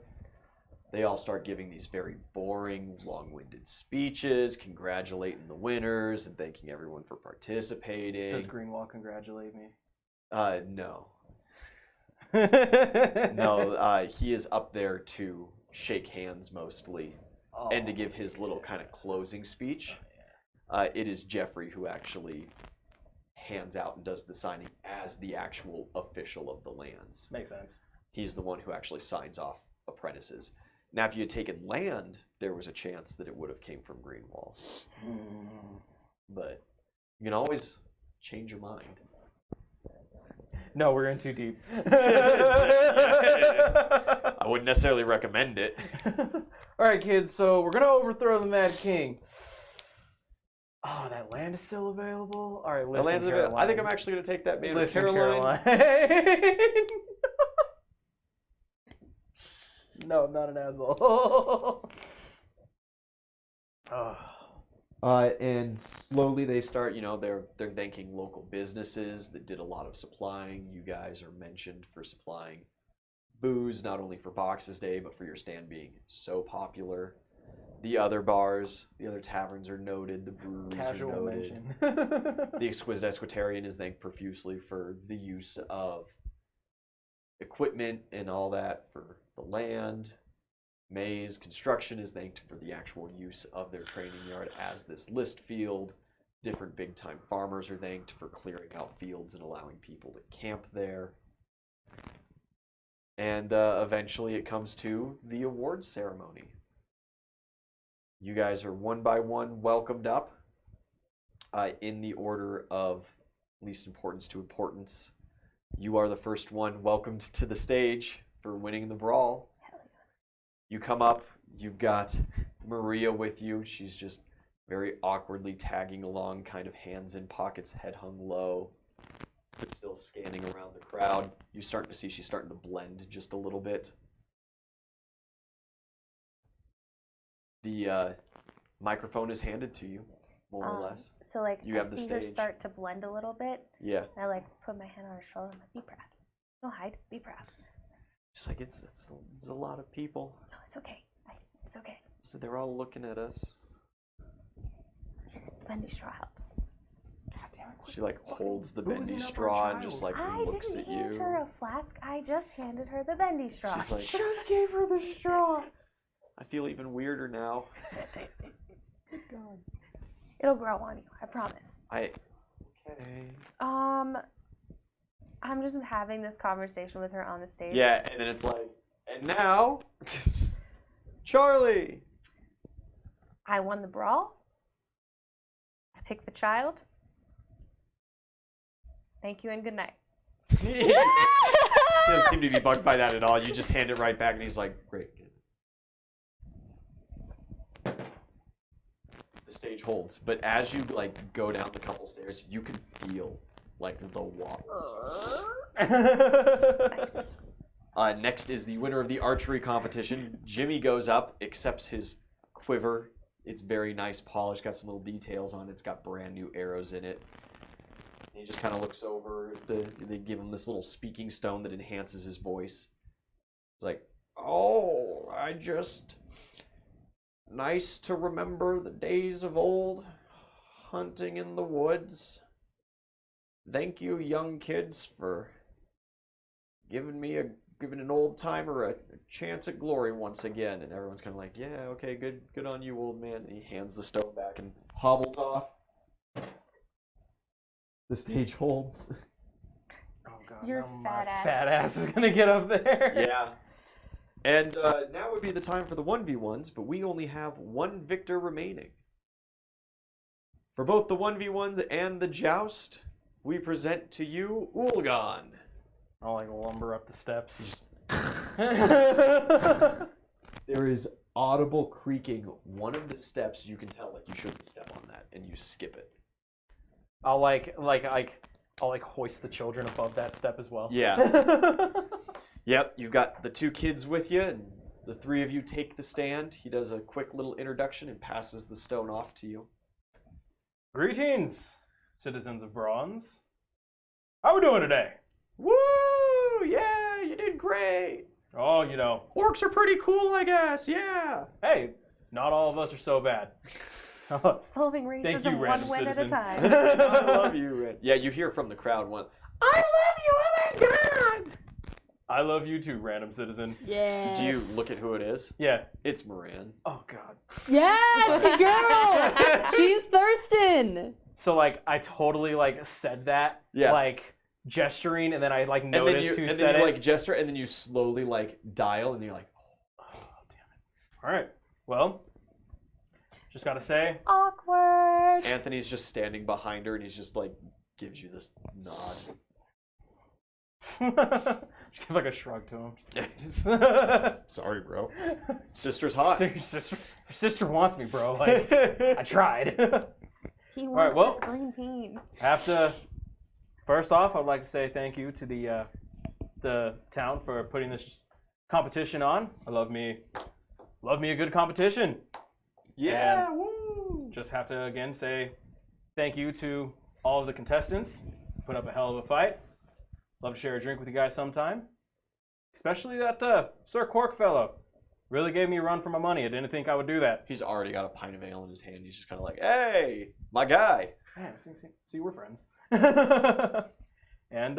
They all start giving these very boring, long-winded speeches, congratulating the winners and thanking everyone for participating. Does Greenwall congratulate me? No. No, he is up there to shake hands mostly and to give his little kind of closing speech. It is Jeffrey who actually hands out and does the signing as the actual official of the lands. Makes sense. He's the one who actually signs off apprentices. Now, if you had taken land, there was a chance that it would have came from Greenwall. But you can always change your mind. No, we're in too deep. I wouldn't necessarily recommend it. All right, kids. So we're gonna overthrow the Mad King. Oh, that land is still available. All right, The listen, land's available. Caroline. I think I'm actually going to take that man to Listen, Caroline. No, I'm not an asshole. And slowly they start, they're thanking local businesses that did a lot of supplying. You guys are mentioned for supplying booze, not only for Boxes Day, but for your stand being so popular. The other bars, the other taverns are noted, the breweries Casual are noted. mention. The Exquisite Esquitarian is thanked profusely for the use of equipment and all that for the land. Maze Construction is thanked for the actual use of their training yard as this list field. Different big-time farmers are thanked for clearing out fields and allowing people to camp there. And eventually it comes to the award ceremony. You guys are one by one welcomed up in the order of least importance to importance. You are the first one welcomed to the stage for winning the brawl. You come up, you've got Maria with you. She's just very awkwardly tagging along, kind of hands in pockets, head hung low, but still scanning around the crowd. You're starting to see she's starting to blend just a little bit. The microphone is handed to you, more or less. So like You I have the see her stage. start to blend a little bit. Yeah. And I like put my hand on her shoulder. I'm like, be proud. Don't hide. Be proud. Just like it's a lot of people. No, it's okay. It's okay. So they're all looking at us. The bendy straw helps. God damn it. She like holds the boozing bendy up our straw and just child. like I looks didn't at hand you. her a flask. I just handed her the bendy straw. She's like, Just gave her the straw. I feel even weirder now. God. It'll grow on you. I promise. Okay. I'm just having this conversation with her on the stage. Yeah, and then it's like, and now, Charlie. I won the brawl. I picked the child. Thank you and good night. He doesn't seem to be bugged by that at all. You just hand it right back, and he's like, great. The stage holds, but as you like go down the couple stairs, you can feel like the walls. Nice. Next is the winner of the archery competition. Jimmy goes up, accepts his quiver. It's very nice, polished, got some little details on it. It's got brand new arrows in it. And he just kind of looks over. They give him this little speaking stone that enhances his voice. He's like, oh, nice to remember the days of old, hunting in the woods. Thank you, young kids, for giving an old timer a chance at glory once again. And everyone's kind of like, yeah, okay, good on you, old man. And he hands the stone back and hobbles off. The stage holds. Oh god, Your now my fat ass. fat ass is gonna get up there. Yeah. And now would be the time for the 1v1s, but we only have one victor remaining. For both the 1v1s and the joust, we present to you Ulgan. I'll like lumber up the steps. There is audible creaking. One of the steps, you can tell like you shouldn't step on that, and you skip it. I'll I'll hoist the children above that step as well. Yeah. Yep, you've got the two kids with you, and the three of you take the stand. He does a quick little introduction and passes the stone off to you. Greetings, citizens of Bronze. How we doing today? Woo! Yeah, you did great. Oh, you know. Orcs are pretty cool, I guess. Yeah. Hey, not all of us are so bad. Solving Thank you, racism one random win at a citizen. time. I love you, Red. Yeah, you hear from the crowd one. I love you. Oh my god. I love you too, random citizen. Yes. Do you look at who it is? Yeah. It's Moran. Oh god. Yes, the girl. She's Thurston. So like I totally like said that. Yeah. Like gesturing, and then I like And then noticed you, who and said then you it. like gesture, and then you slowly like dial, and you're like, Oh damn it. All right. Well, just gotta say, Awkward. Anthony's just standing behind her, and he's just like gives you this nod. just give like a shrug to him. Sorry, bro. Sister's hot. Your sister wants me, bro. Like I tried. He right, wants well. this green bean. First off, I'd like to say thank you to the town for putting this competition on. I love me a good competition. Yeah. Woo. Just have to again say thank you to all of the contestants. Put up a hell of a fight. Love to share a drink with you guys sometime. Especially that Sir Cork fellow. Really gave me a run for my money. I didn't think I would do that. He's already got a pint of ale in his hand. He's just kind of like, hey, my guy. Man, see, we're friends. And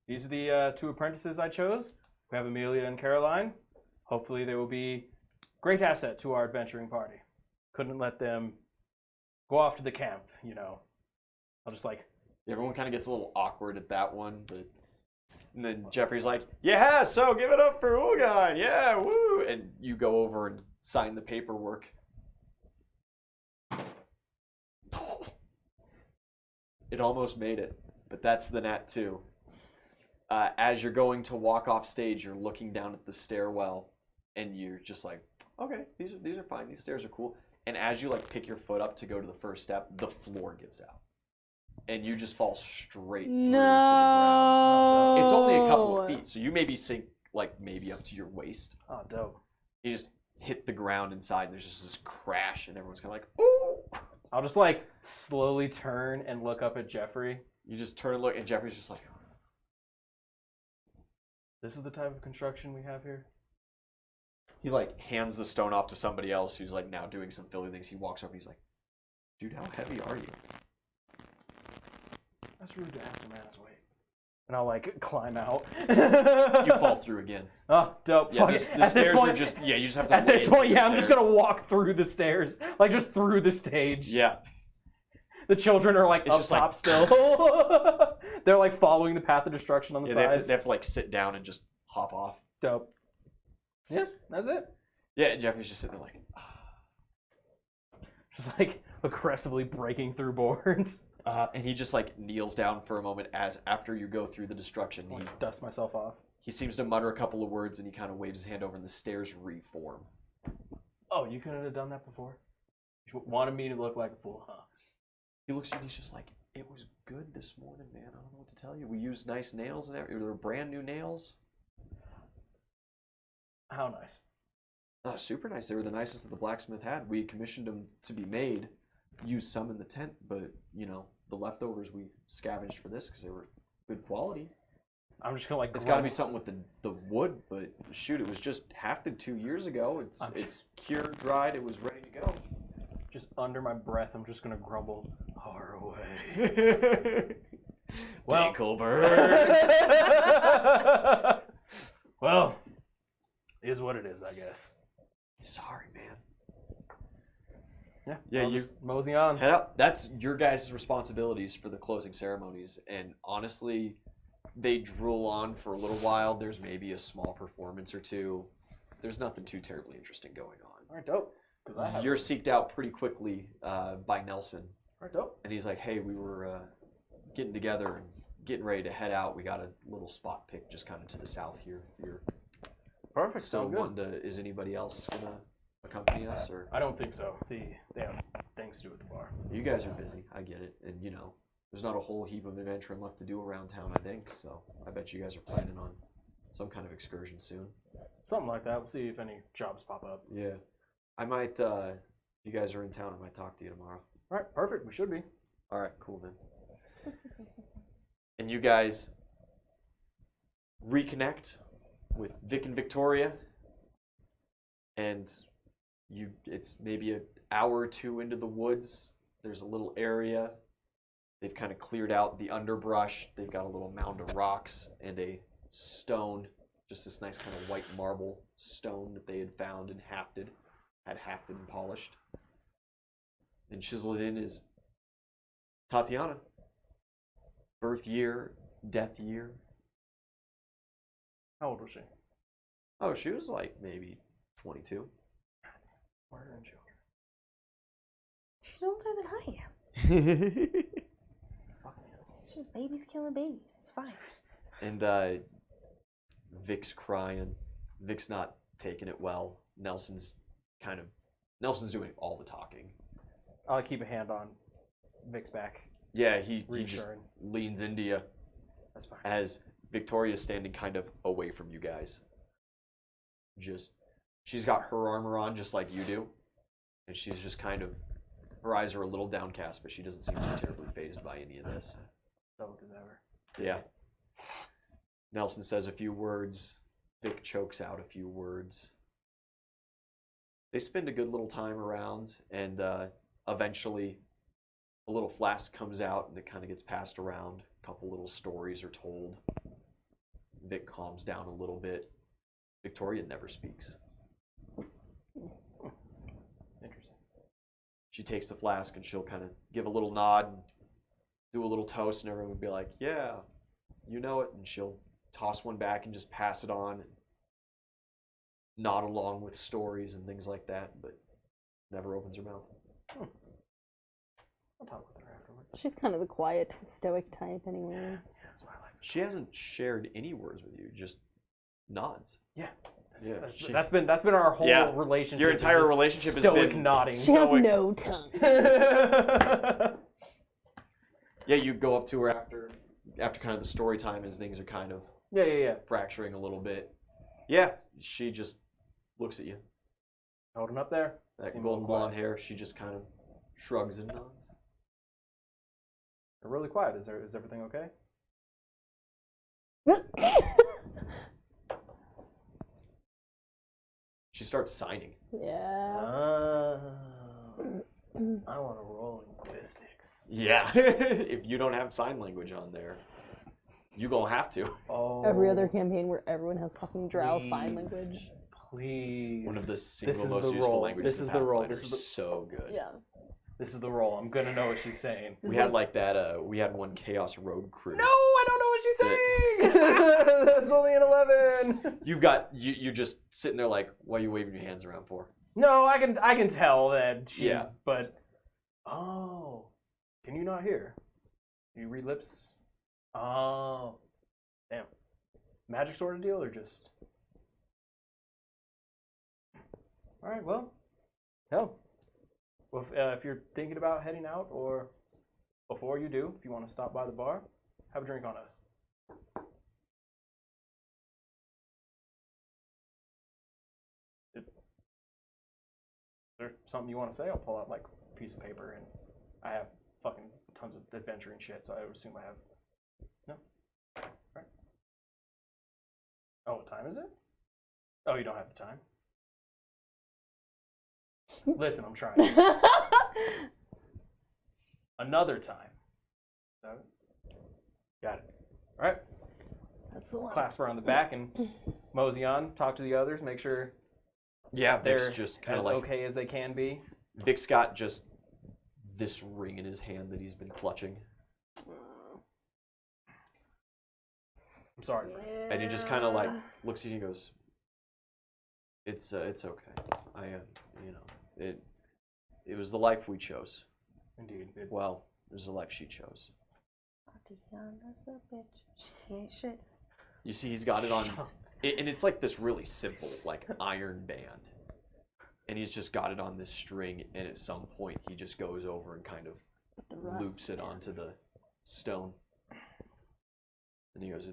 these are the 2 apprentices I chose. We have Amelia and Caroline. Hopefully they will be great asset to our adventuring party. Couldn't let them go off to the camp, you know. I'll just like... Everyone kind of gets a little awkward at that one, but... And then Jeffrey's like, yeah, so give it up for Ulgan. Yeah, woo. And you go over and sign the paperwork. It almost made it, but that's the nat 2. As you're going to walk off stage, you're looking down at the stairwell, and you're just like, okay, these are fine. These stairs are cool. And as you like pick your foot up to go to the first step, the floor gives out, and you just fall straight through to the ground. It's only a couple of feet, so you maybe sink like maybe up to your waist. Oh, dope. You just hit the ground inside, and there's just this crash, and everyone's kind of like, ooh. I'll just like slowly turn and look up at Jeffrey. You just turn and look, and Jeffrey's just like, this is the type of construction we have here? he like hands the stone off to somebody else who's like now doing some filling things. He walks over, he's like, dude, how heavy are you? That's rude to ask a man's weight. And I'll like climb out. You fall through again. Oh, dope. Yeah, the stairs are just, yeah, you just have to At this point, yeah, I'm just stairs. gonna walk through the stairs. Like, just through the stage. Yeah. The children are like It's up just top like- still. They're like following the path of destruction on the Yeah, sides. they have to like sit down and just hop off. Dope. Yeah, that's it. Yeah, and Jeffrey's just sitting there like, Just like aggressively breaking through boards. and he just like kneels down for a moment as after you go through the destruction. He, Like, dust myself off. he seems to mutter a couple of words and he kind of waves his hand over and the stairs reform. Oh, you couldn't have done that before? You wanted me to look like a fool, huh? He looks at you and he's just like, it was good this morning, man. I don't know what to tell you. We used nice nails and everything. They were brand new nails. How nice. Oh, super nice. They were the nicest that the blacksmith had. We commissioned them to be made. Used some in the tent, but, you know, the leftovers we scavenged for this because they were good quality. I'm just gonna like. It's got to be something with the wood, but shoot, it was just hafted 2 years ago. It's cured, dried. It was ready to go. Just under my breath, I'm just gonna grumble. Far away. Well- Dinkelberg. Well, is what it is, I guess. Sorry, man. Yeah. Yeah, I'll you- just mosey on. Head up. That's your guys' responsibilities for the closing ceremonies. And honestly, they drool on for a little while. There's maybe a small performance or two. There's nothing too terribly interesting going on. All right, dope. 'Cause I have. You're seeked out pretty quickly by Nelson. All right, dope. And he's like, hey, we were getting together and getting ready to head out. We got a little spot picked just kind of to the south here. You're Perfect. still Sounds good. wanting to, is anybody else going to accompany us? Or I don't think so. They have things to do at the bar. you guys are busy. I get it. And, you know, there's not a whole heap of adventuring left to do around town, I think. So I bet you guys are planning on some kind of excursion soon. Something like that. We'll see if any jobs pop up. Yeah. I might, if you guys are in town, I might talk to you tomorrow. All right, perfect. We should be. All right, cool, man. And you guys reconnect with Vic and Victoria, and it's maybe an hour or two into the woods. There's a little area. They've kind of cleared out the underbrush. They've got a little mound of rocks and a stone, just this nice kind of white marble stone that they had found and had hafted and polished. And chiseled in is Tatiana. Birth year, death year. How old was she? Oh, she was like maybe 22. Murdering children. She's older than I am. Fucking hell. It's just babies killing babies. It's fine. And Vic's crying. Vic's not taking it well. Nelson's doing all the talking. I'll keep a hand on Vic's back. Yeah, he just Reassuring. leans into you That's fine. as Victoria's standing kind of away from you guys. She's got her armor on just like you do. And she's just kind of Her eyes are a little downcast, but she doesn't seem too terribly fazed by any of this. Stoic as ever. Yeah. Nelson says a few words. Vic chokes out a few words. They spend a good little time around, and eventually a little flask comes out, and it kind of gets passed around. A couple little stories are told. Vic calms down a little bit. Victoria never speaks. Interesting. She takes the flask, and she'll kind of give a little nod, and do a little toast, and everyone will be like, yeah, you know it. And she'll toss one back and just pass it on, and nod along with stories and things like that, but never opens her mouth. I'll talk with her afterwards. She's kind of the quiet, stoic type anyway. Yeah, that's why I like her. She hasn't shared any words with you, just nods. Yeah. Yeah, That's been our whole Yeah, relationship. your is entire just relationship has stoic been- nodding. She has stoic. no tongue. Yeah, you go up to her after kind of the story time as things are kind of Yeah. fracturing a little bit. Yeah, she just looks at you. Holding up there. That Seem a golden little blonde quiet. hair, she just kind of shrugs and nods. They're really quiet. Is everything okay? She starts signing. Yeah. I want to roll linguistics. Yeah, if you don't have sign language on there, you gonna have to. Oh. Every other campaign where everyone has fucking drow sign please. language. Please. One of the This single is most the useful roll. languages This in is the roll. Pathfinder. This is the So good. Yeah. This is the roll. I'm gonna know what she's saying. We had like that. We had one Chaos Rogue crew. No, I don't know what she's saying. That's only an 11. You're just sitting there like, what are you waving your hands around for? No, I can tell that she's. Yeah. But can you not hear? Do you read lips? Oh, damn. Magic sort of deal, or just? All right. Well, hell. Well, if you're thinking about heading out, or before you do, if you want to stop by the bar, have a drink on us. Is there something you want to say? I'll pull out like a piece of paper, and I have fucking tons of adventuring shit, so I would assume I have. No. Right. Oh, what time is it? Oh, you don't have the time. Listen, I'm trying. Another time. So, got it. All right. That's the one. Clasp her on the back and mosey on. Talk to the others. Make sure Yeah, they're Vic's just kind as of like okay as they can be. Vic's got just this ring in his hand that he's been clutching, I'm sorry, Frank. and he just kind of like looks at you and goes, "It's okay. I it was the life we chose. Indeed. Well, it was the life she chose. Tatiana's a bitch. She ain't shit. You see, he's got it on, and it's like this really simple like iron band, and he's just got it on this string, and at some point he just goes over and kind of The rust, loops it yeah. onto the stone, and he goes,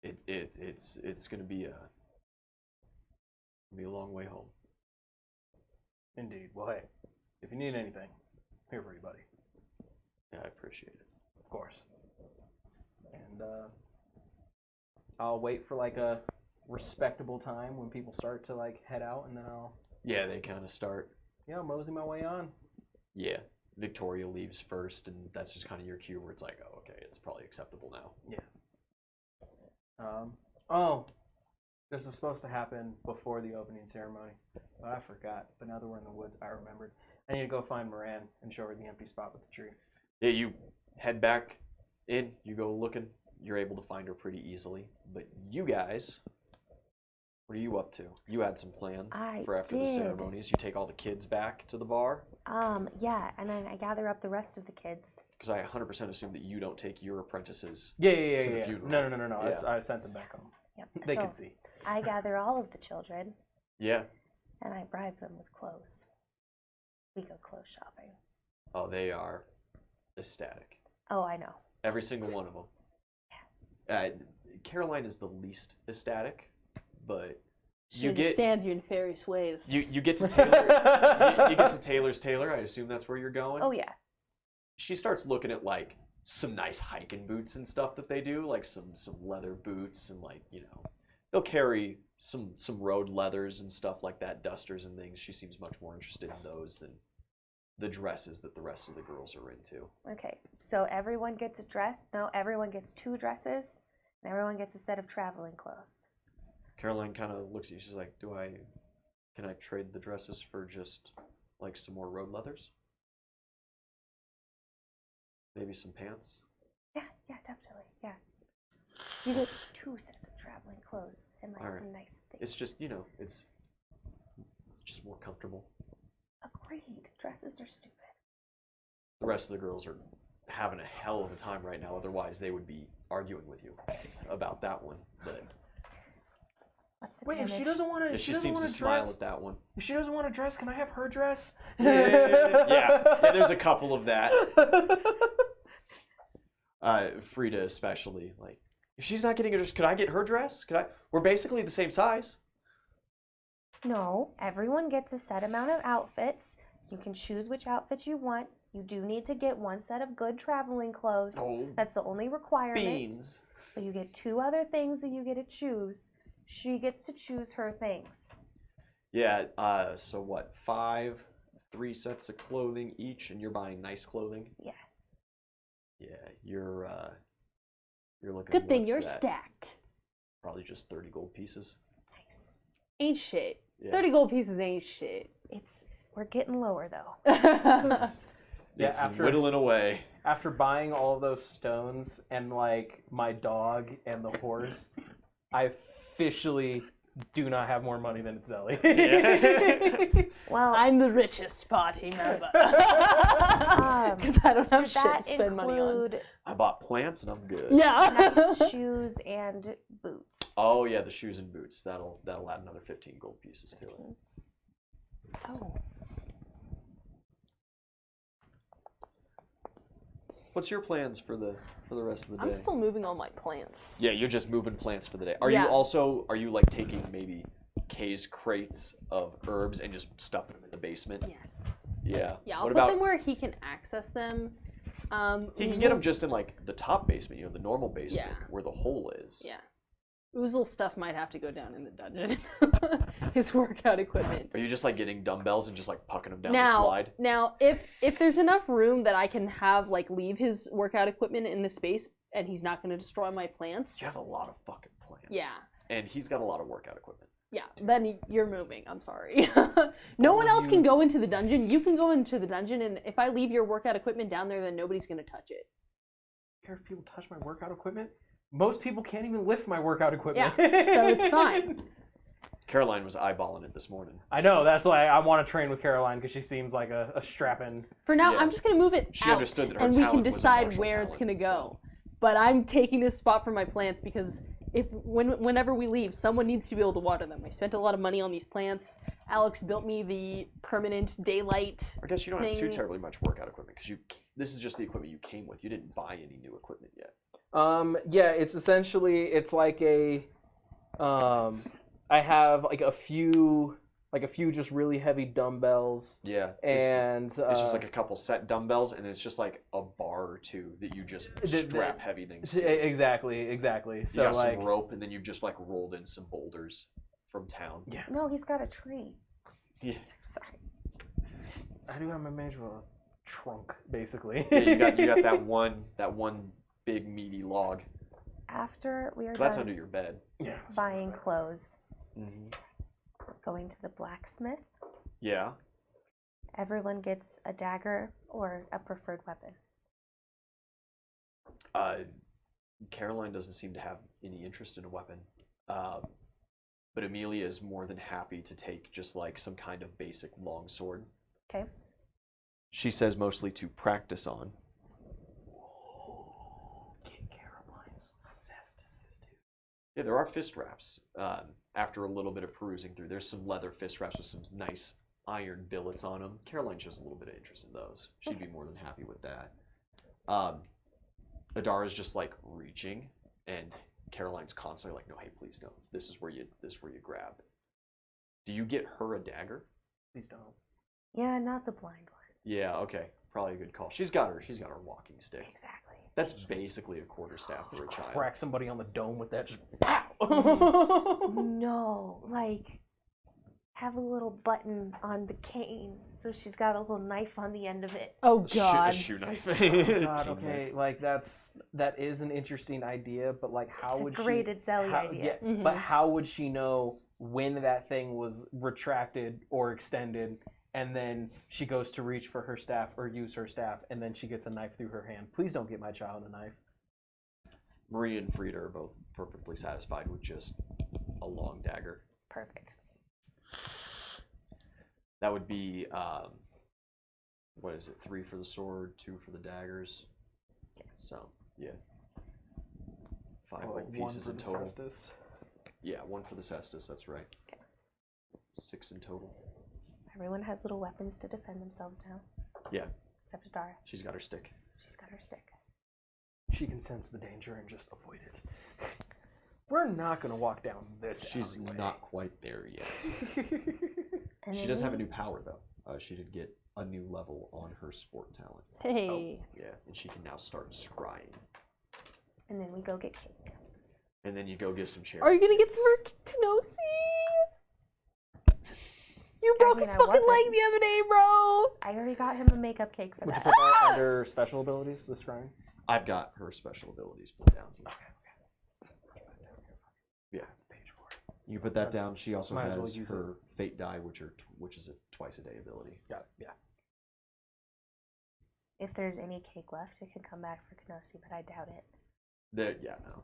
"It's gonna be a long way home." Indeed. Well, hey, if you need anything, I'm here for you, buddy. Yeah, I appreciate it. Of course. And I'll wait for like a respectable time when people start to like head out, and then I'll Yeah, they kind of start. mosey my way on. Yeah, Victoria leaves first, and that's just kind of your cue where it's like, oh, okay, it's probably acceptable now. Oh, this is supposed to happen before the opening ceremony. Oh, I forgot. But now that we're in the woods, I remembered. I need to go find Moran and show her the empty spot with the tree. Yeah, you head back in, you go looking, you're able to find her pretty easily. But you guys, what are you up to? You had some plans for after the did. ceremonies. You take all the kids back to the bar? Yeah, and then I gather up the rest of the kids. Because I 100% assume that you don't take your apprentices. Yeah. To the funeral. No. Yeah. I sent them back home. Yep. They so can see. I gather all of the children Yeah. and I bribe them with clothes. We go clothes shopping. Oh, they are ecstatic. Oh, I know. Every single one of them. Caroline is the least ecstatic, but She understands you in various ways. You get to Taylor. you get to Taylor's Tailor. I assume that's where you're going. Oh yeah. She starts looking at like some nice hiking boots and stuff that they do, like some leather boots and like they'll carry some road leathers and stuff like that, dusters and things. She seems much more interested in those than the dresses that the rest of the girls are into. Okay, so everyone gets a dress. No, everyone gets 2 dresses, and everyone gets a set of traveling clothes. Caroline kind of looks at you. She's like, can I trade the dresses for just like some more road leathers? Maybe some pants? Yeah, definitely. Yeah. You get 2 sets of traveling clothes and like some nice things. It's just, it's just more comfortable. Agreed. Dresses are stupid. The rest of the girls are having a hell of a time right now. Otherwise, they would be arguing with you about that one. But what's the Wait, damage? if she doesn't want to, yeah, she seems to smile at that one. If she doesn't want to dress, can I have her dress? Yeah, there's a couple of that. Frida especially, like, if she's not getting a dress, could I get her dress? We're basically the same size. No, everyone gets a set amount of outfits. You can choose which outfits you want. You do need to get 1 set of good traveling clothes. Oh, That's the only requirement. beans. But you get 2 other things that you get to choose. She gets to choose her things. Yeah, so what, 3 sets of clothing each, and you're buying nice clothing? Yeah. Yeah, you're looking. Good thing what's you're that? stacked. Probably just 30 gold pieces. Nice. Ain't shit. Yeah. 30 gold pieces ain't shit. We're getting lower though. Yeah, It's after- whittling away. After buying all of those stones and like my dog and the horse, I officially do not have more money than Zelly. Yeah. Well, I'm the richest party member. Because I don't have did shit that to spend money on. include I bought plants and I'm good. Yeah. nice shoes and boots? Oh yeah, the shoes and boots. That'll add another 15 gold pieces to it. 15. Oh. What's your plans for the rest of the day? I'm still moving all my plants. Yeah, you're just moving plants for the day. Are Yeah. you like taking maybe Kay's crates of herbs and just stuffing them in the basement? Yes. Yeah. Yeah, I'll What put about them where he can access them. he can get them Oozle's- just in like the top basement, the normal basement Yeah. where the hole is. Yeah. Oozle's stuff might have to go down in the dungeon. His workout equipment. Are you just like getting dumbbells and just like pucking them down now, the slide? Now, if there's enough room that I can have like leave his workout equipment in the space and he's not going to destroy my plants. You have a lot of fucking plants. Yeah. And he's got a lot of workout equipment. Yeah, then you're moving. I'm sorry. No one else can go into the dungeon. You can go into the dungeon, and if I leave your workout equipment down there, then nobody's going to touch it. Care if people touch my workout equipment? Most people can't even lift my workout equipment. Yeah, so it's fine. Caroline was eyeballing it this morning. I know, that's why I want to train with Caroline, because she seems like a strapping. For now, Yeah. I'm just going to move it She out, understood that her and we can talent was a decide martial where it's going talent, to go. so- But I'm taking this spot for my plants because whenever we leave, someone needs to be able to water them. I spent a lot of money on these plants. Alex built me the permanent daylight. I guess you don't have too thing. terribly much workout equipment because this is just the equipment you came with. You didn't buy any new equipment yet. Yeah, it's essentially, it's like I have like a few just really heavy dumbbells. Yeah. And It's just like a couple set dumbbells, and it's just like a bar or two that you just strap heavy things to. Exactly. You So got like some rope, and then you've just like rolled in some boulders from town. yeah, No, he's got a tree. Yeah. Sorry. I do have my manual trunk basically. Yeah, you got that one big meaty log. After we are That's done under your bed. Yeah. buying clothes, Mm-hmm. we're going to the blacksmith. Yeah. Everyone gets a dagger or a preferred weapon. Caroline doesn't seem to have any interest in a weapon. But Amelia is more than happy to take just like some kind of basic longsword. Okay. She says mostly to practice on. Caroline's cestus's, dude. Yeah, there are fist wraps. After a little bit of perusing through, there's some leather fist wraps with some nice iron billets on them. Caroline shows a little bit of interest in those. She'd be more than happy with that. Adara's just like reaching, and Caroline's constantly like, "No, hey, please, no. This is where you grab." Do you get her a dagger? Please don't. Yeah, not the blind one. Yeah, okay. Probably a good call. She's got her walking stick. Exactly. That's basically a quarterstaff for a child. Crack somebody on the dome with that. Just pow. No, like have a little button on the cane, so she's got a little knife on the end of it. Oh A God. shoe knife. Oh, God, okay, like that is an interesting idea, but like how It's would a great Zelly how, idea. Yeah, but how would she know when that thing was retracted or extended, and then she goes to reach for her staff or use her staff, and then she gets a knife through her hand? Please don't get my child a knife. Marie and Frida are both perfectly satisfied with just a long dagger. Perfect. That would be, what is it, 3 for the sword, 2 for the daggers. So, yeah. 5 Or, like, gold one pieces for in the total. cestus. Yeah, 1 for the cestus, that's right. Okay. 6 in total. Everyone has little weapons to defend themselves now. Yeah. Except Adara. She's got her stick. She's got her stick. She can sense the danger and just avoid it. We're not going to walk down this She's alleyway. not quite there yet. And She then does have a we- new power, though. She did get a new level on her sport talent. Hey. Yeah, and she can now start scrying. And then we go get cake. And then you go get some cherry. Are you gonna get some more Kenosi? You broke mean, his I fucking wasn't. leg the other day, bro. I already got him a makeup cake for Would you that. put that under special abilities, the scrying? I've got her special abilities put down here. Yeah. Page 4. You put that down. She also Might as well has use her fate die, which is a twice-a-day ability. Got it, yeah. If there's any cake left, it can come back for Kenosi, but I doubt it. Yeah, no.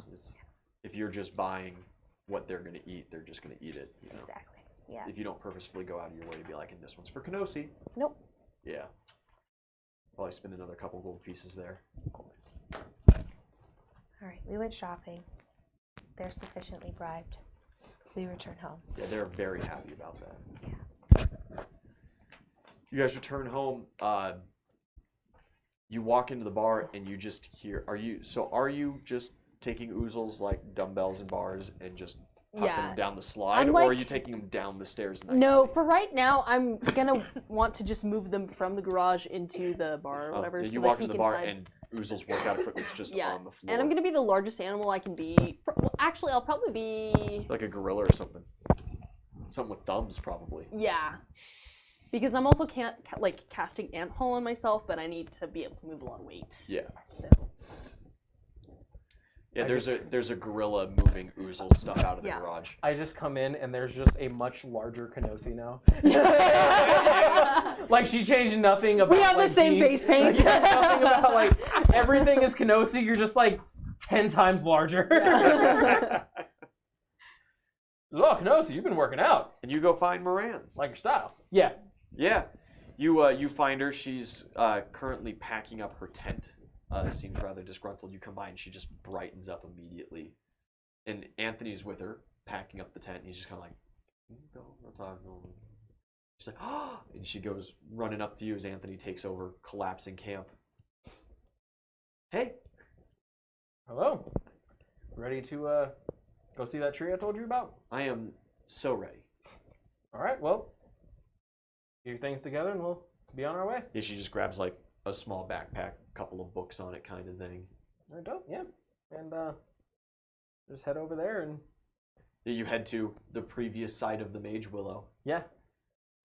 If you're just buying what they're going to eat, they're just going to eat it. You know? Exactly. Yeah. If you don't purposefully go out of your way to be like, and this one's for Kenosi. Nope. Yeah. Probably spend another couple gold pieces there. All right, we went shopping. They're sufficiently bribed. We return home. Yeah, they're very happy about that. Yeah. You guys return home. You walk into the bar and you just hear. Are you just taking oozles like dumbbells and bars and just pumping them down the slide, or are you taking them down the stairs nicely? No, for right now, I'm gonna want to just move them from the garage into the bar or whatever. Yeah, so you that walk he into the can bar slide. and oozles workout equipment's just Yeah, on the floor. And I'm gonna be the largest animal I can be. Well, actually, I'll probably be. Like a gorilla or something. Something with thumbs, probably. Yeah. Because I'm also can't casting ant hole on myself, but I need to be able to move a lot of weight. Yeah. So. Yeah, I there's a gorilla moving oozle stuff out of the garage. I just come in and there's just a much larger Kenosi now. Like she changed nothing about. We have the same face paint. Yeah, nothing about like everything is Kenosi. You're just like 10 times larger. Yeah. Look, Kenosi, you've been working out. And you go find Moran. Like your style. Yeah. Yeah, you find her. She's currently packing up her tent. Seems rather disgruntled. You come by and she just brightens up immediately. And Anthony's with her, packing up the tent. And he's just kind of like, go, we'll talk. She's like, oh! And she goes running up to you as Anthony takes over, collapsing camp. Hey. Hello. Ready to go see that tree I told you about? I am so ready. All right. Well, get your things together and we'll be on our way. Yeah, she just grabs like a small backpack, couple of books on it, kind of thing. All right, dope. Yeah. And just head over there and. You head to the previous site of the Mage Willow. Yeah.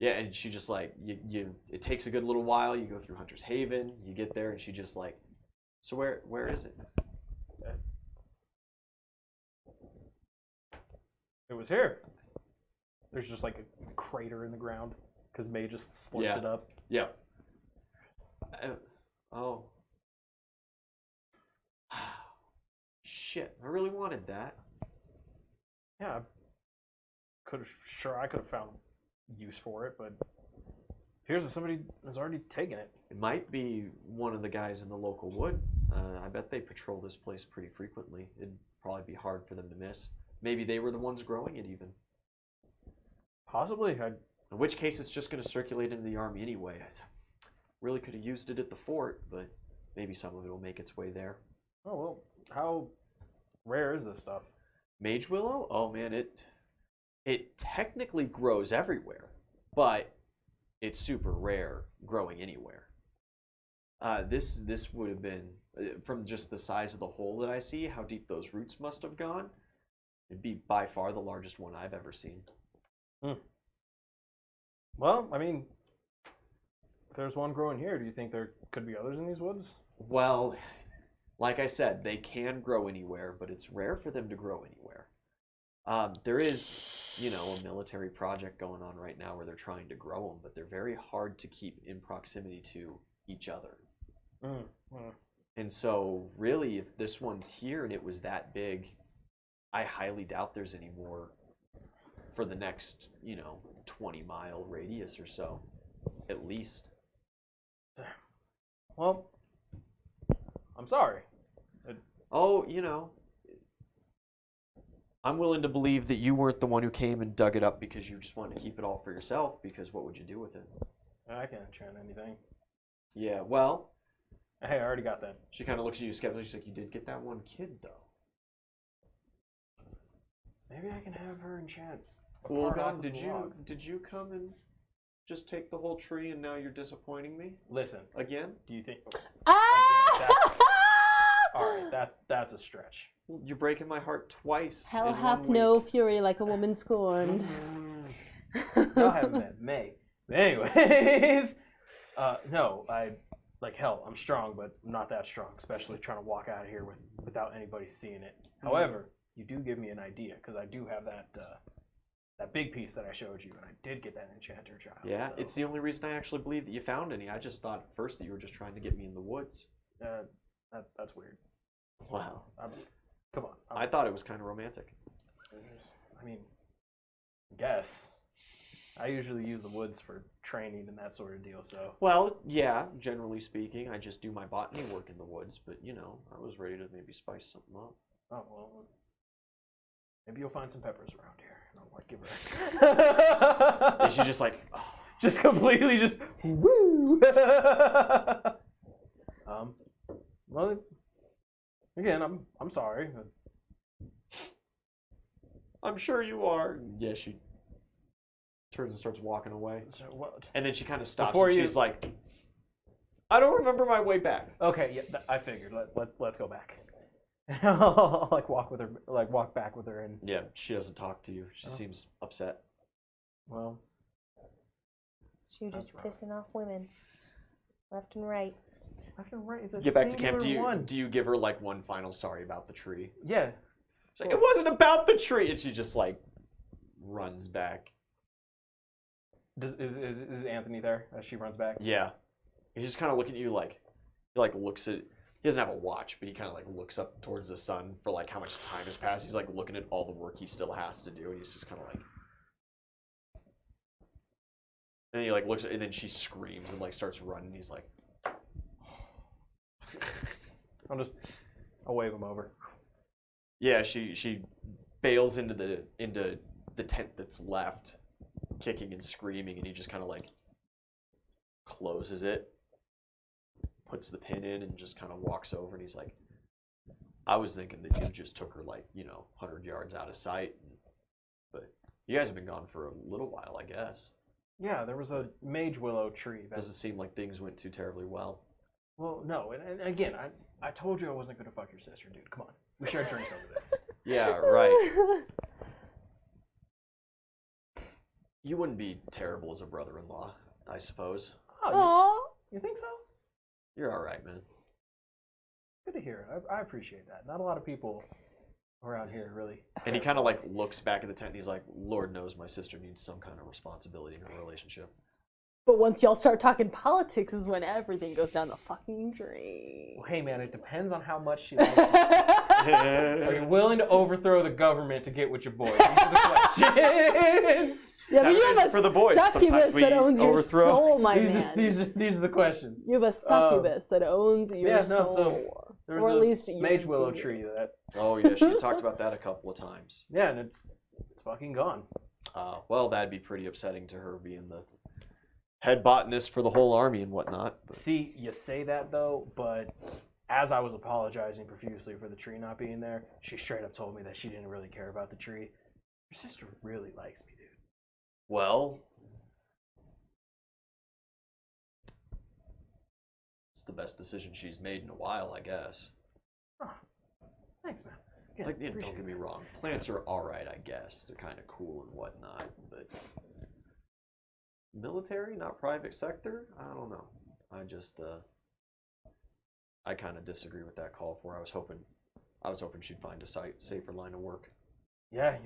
Yeah, and she just like it takes a good little while. You go through Hunter's Haven, you get there, and she just like, so where is it? It was here. There's just like a crater in the ground because May just slurped it up. Yeah. Oh. Shit, I really wanted that. Yeah. I could have found use for it, but here's that somebody has already taken it. It might be one of the guys in the local wood. I bet they patrol this place pretty frequently. It'd probably be hard for them to miss. Maybe they were the ones growing it even. Possibly. In which case, it's just going to circulate into the army anyway. I really could have used it at the fort, but maybe some of it will make its way there. Oh, well, how rare is this stuff? Mage Willow? Oh man, It technically grows everywhere, but it's super rare growing anywhere. This would have been, from just the size of the hole that I see, how deep those roots must have gone, it'd be by far the largest one I've ever seen. Well, I mean, if there's one growing here, do you think there could be others in these woods? Well, like I said, they can grow anywhere, but it's rare for them to grow anywhere. There is, a military project going on right now where they're trying to grow them, but they're very hard to keep in proximity to each other. And so, really, if this one's here and it was that big, I highly doubt there's any more for the next, 20-mile radius or so, at least. Well, I'm sorry. Oh, I'm willing to believe that you weren't the one who came and dug it up because you just wanted to keep it all for yourself, because what would you do with it? I can't enchant anything. Yeah, well... Hey, I already got that. She kind of looks at you skeptically. She's like, you did get that one kid, though. Maybe I can have her enchant. Ulgon, did you come and just take the whole tree and now you're disappointing me? Listen. Again? Do you think... Ah! Alright, that's a stretch. You're breaking my heart twice. Hell in hath 1 no week. fury like a woman scorned. Y'all haven't met May. But anyways, no, hell, I'm strong, but I'm not that strong, especially trying to walk out of here without anybody seeing it. However, you do give me an idea, because I do have that big piece that I showed you, and I did get that enchanter child. Yeah, so. it's the only reason I actually believe that you found any. I just thought at first that you were just trying to get me in the woods. That's weird. Wow. Come on. I thought it was kind of romantic. I mean, guess. I usually use the woods for training and that sort of deal, so. Well, yeah, generally speaking, I just do my botany work in the woods, but, I was ready to maybe spice something up. Oh, well. Maybe you'll find some peppers around here. And I'll, give her. And she just Just completely just, woo! Well, again, I'm sorry. I'm sure you are. Yeah, she turns and starts walking away. So what? And then she kind of stops Before and you- she's like, I don't remember my way back. Okay, yeah, I figured. Let's go back. I'll walk with her, walk back with her, and Yeah, she doesn't talk to you. She seems upset. well, She was just That's pissing off women, left and right. left and right is a Get back to camp. singular one. Do you give her one final sorry about the tree? Yeah. She's like, it wasn't about the tree, and she just runs back. Is Anthony there as she runs back? Yeah, he's just kind of looking at you he looks at. He doesn't have a watch, but he kind of looks up towards the sun for how much time has passed. He's looking at all the work he still has to do, and he's just kind of and he looks at, and then she screams and starts running. He's like, I'll wave him over. yeah. She bails into the tent that's left, kicking and screaming, and he just kind of closes it, puts the pin in, and just kind of walks over, and he's like, I was thinking that you just took her 100 yards out of sight, but you guys have been gone for a little while, I guess. Yeah, there was a mage willow tree. Doesn't seem like things went too terribly well. Well, no, and again, I told you I wasn't gonna fuck your sister, dude. Come on, we shared drinks over this. Yeah, right. You wouldn't be terrible as a brother-in-law, I suppose. Oh, you think so? You're all right, man. Good to hear. I appreciate that. Not a lot of people around here really. And he kind of looks back at the tent and he's like, Lord knows my sister needs some kind of responsibility in her relationship. But once y'all start talking politics is when everything goes down the fucking drain. Well, hey man, it depends on how much she likes you. Are you willing to overthrow the government to get with your boy? These are the questions. Yeah, but you Saturdays have a for the boys. Sometimes succubus we that owns your overthrow. soul, my these man. are the questions. You have a succubus that owns your yeah, no, soul. so There Or was at a least your mage willow being. tree that Oh yeah, she had talked about that a couple of times. yeah, and it's fucking gone. Well, that'd be pretty upsetting to her being the head botanist for the whole army and whatnot. But See, you say that though, but as I was apologizing profusely for the tree not being there, she straight up told me that she didn't really care about the tree. Your sister really likes me, dude. Well, it's the best decision she's made in a while, I guess. Oh, thanks, man. Yeah, Like, don't appreciate get me it. wrong. Plants are alright, I guess. They're kind of cool and whatnot, but military, not private sector? I don't know. I just, I kind of disagree with that call for. I was hoping she'd find a safer line of work. Yeah,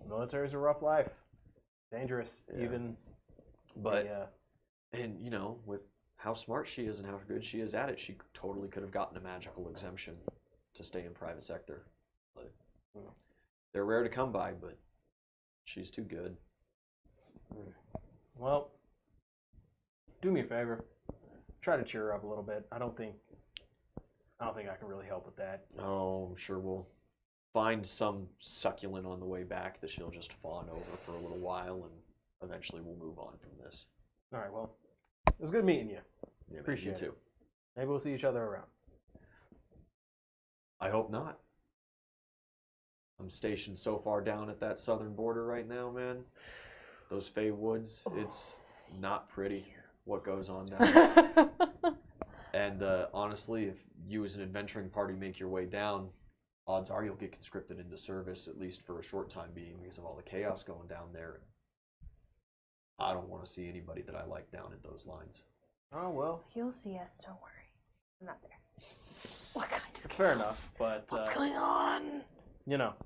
military's a rough life. Dangerous, Yeah. even. But, the, and with how smart she is and how good she is at it, she totally could have gotten a magical exemption to stay in private sector. But they're rare to come by, but she's too good. well, do me a favor. Try to cheer her up a little bit. I don't think I can really help with that. Oh, I'm sure we'll find some succulent on the way back that she'll just fawn over for a little while, and eventually we'll move on from this. All right, well, it was good meeting you. Yeah, man, Appreciate you it. too. Maybe we'll see each other around. I hope not. I'm stationed so far down at that southern border right now, man. Those Fey Woods, it's not pretty what goes on down there. And honestly, if you as an adventuring party make your way down, odds are you'll get conscripted into service, at least for a short time being, because of all the chaos going down there. I don't want to see anybody that I like down at those lines. Oh, well, You'll see us, don't worry. I'm not there. What kind of it's fair chaos? enough, but, What's going on?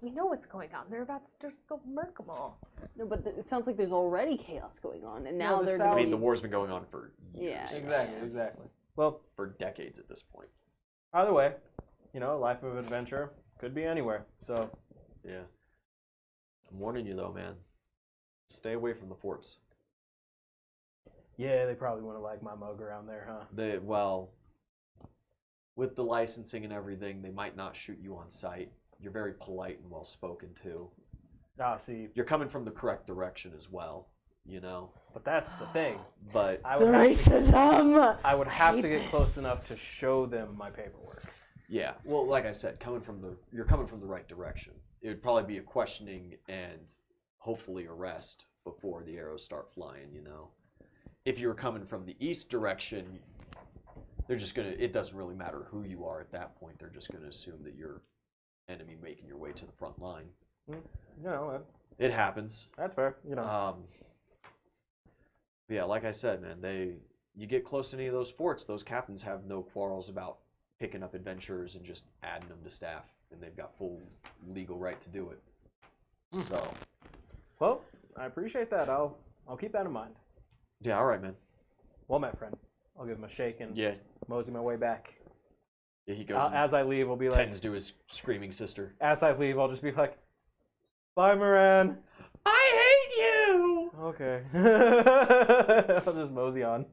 We know what's going on. They're about to just go murk them all. No, but it sounds like there's already chaos going on, and No, now the they're South- I going mean, the war's been going on for years. Yeah. exactly. Well, For decades at this point. either way, life of adventure could be anywhere. So, Yeah. I'm warning you though, man. Stay away from the forts. yeah, they probably wouldn't like my mug around there, huh? Well, with the licensing and everything, they might not shoot you on sight. You're very polite and well spoken too. Ah, see, You're coming from the correct direction as well, but that's the thing. But I the would have to, racism. I would have to hate get close this. enough to show them my paperwork. yeah, well, like I said, you're coming from the right direction. It would probably be a questioning and hopefully arrest before the arrows start flying. If you were coming from the east direction, they're just gonna. It doesn't really matter who you are at that point. They're just gonna assume that you're enemy making your way to the front line. It happens. That's fair. But yeah, like I said, man, you get close to any of those forts, those captains have no quarrels about picking up adventurers and just adding them to staff, and they've got full legal right to do it. So, Well, I appreciate that. I'll keep that in mind. yeah, all right, man. Well met, friend. I'll give him a shake and Yeah, mosey my way back. yeah he goes and As I leave, I'll be like, tends to his screaming sister. as I leave, I'll just be like, bye, Moran. I hate you! Okay. I'll just mosey on.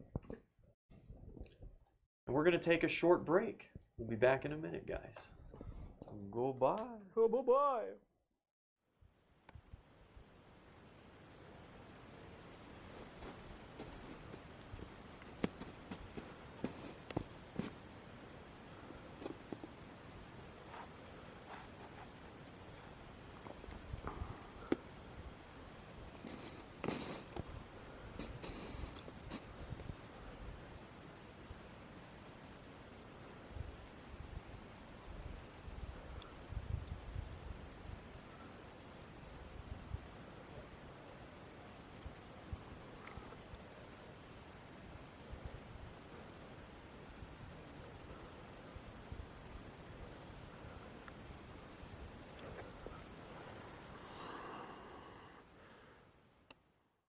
And we're going to take a short break. We'll be back in a minute, guys. Goodbye. Oh, bye-bye.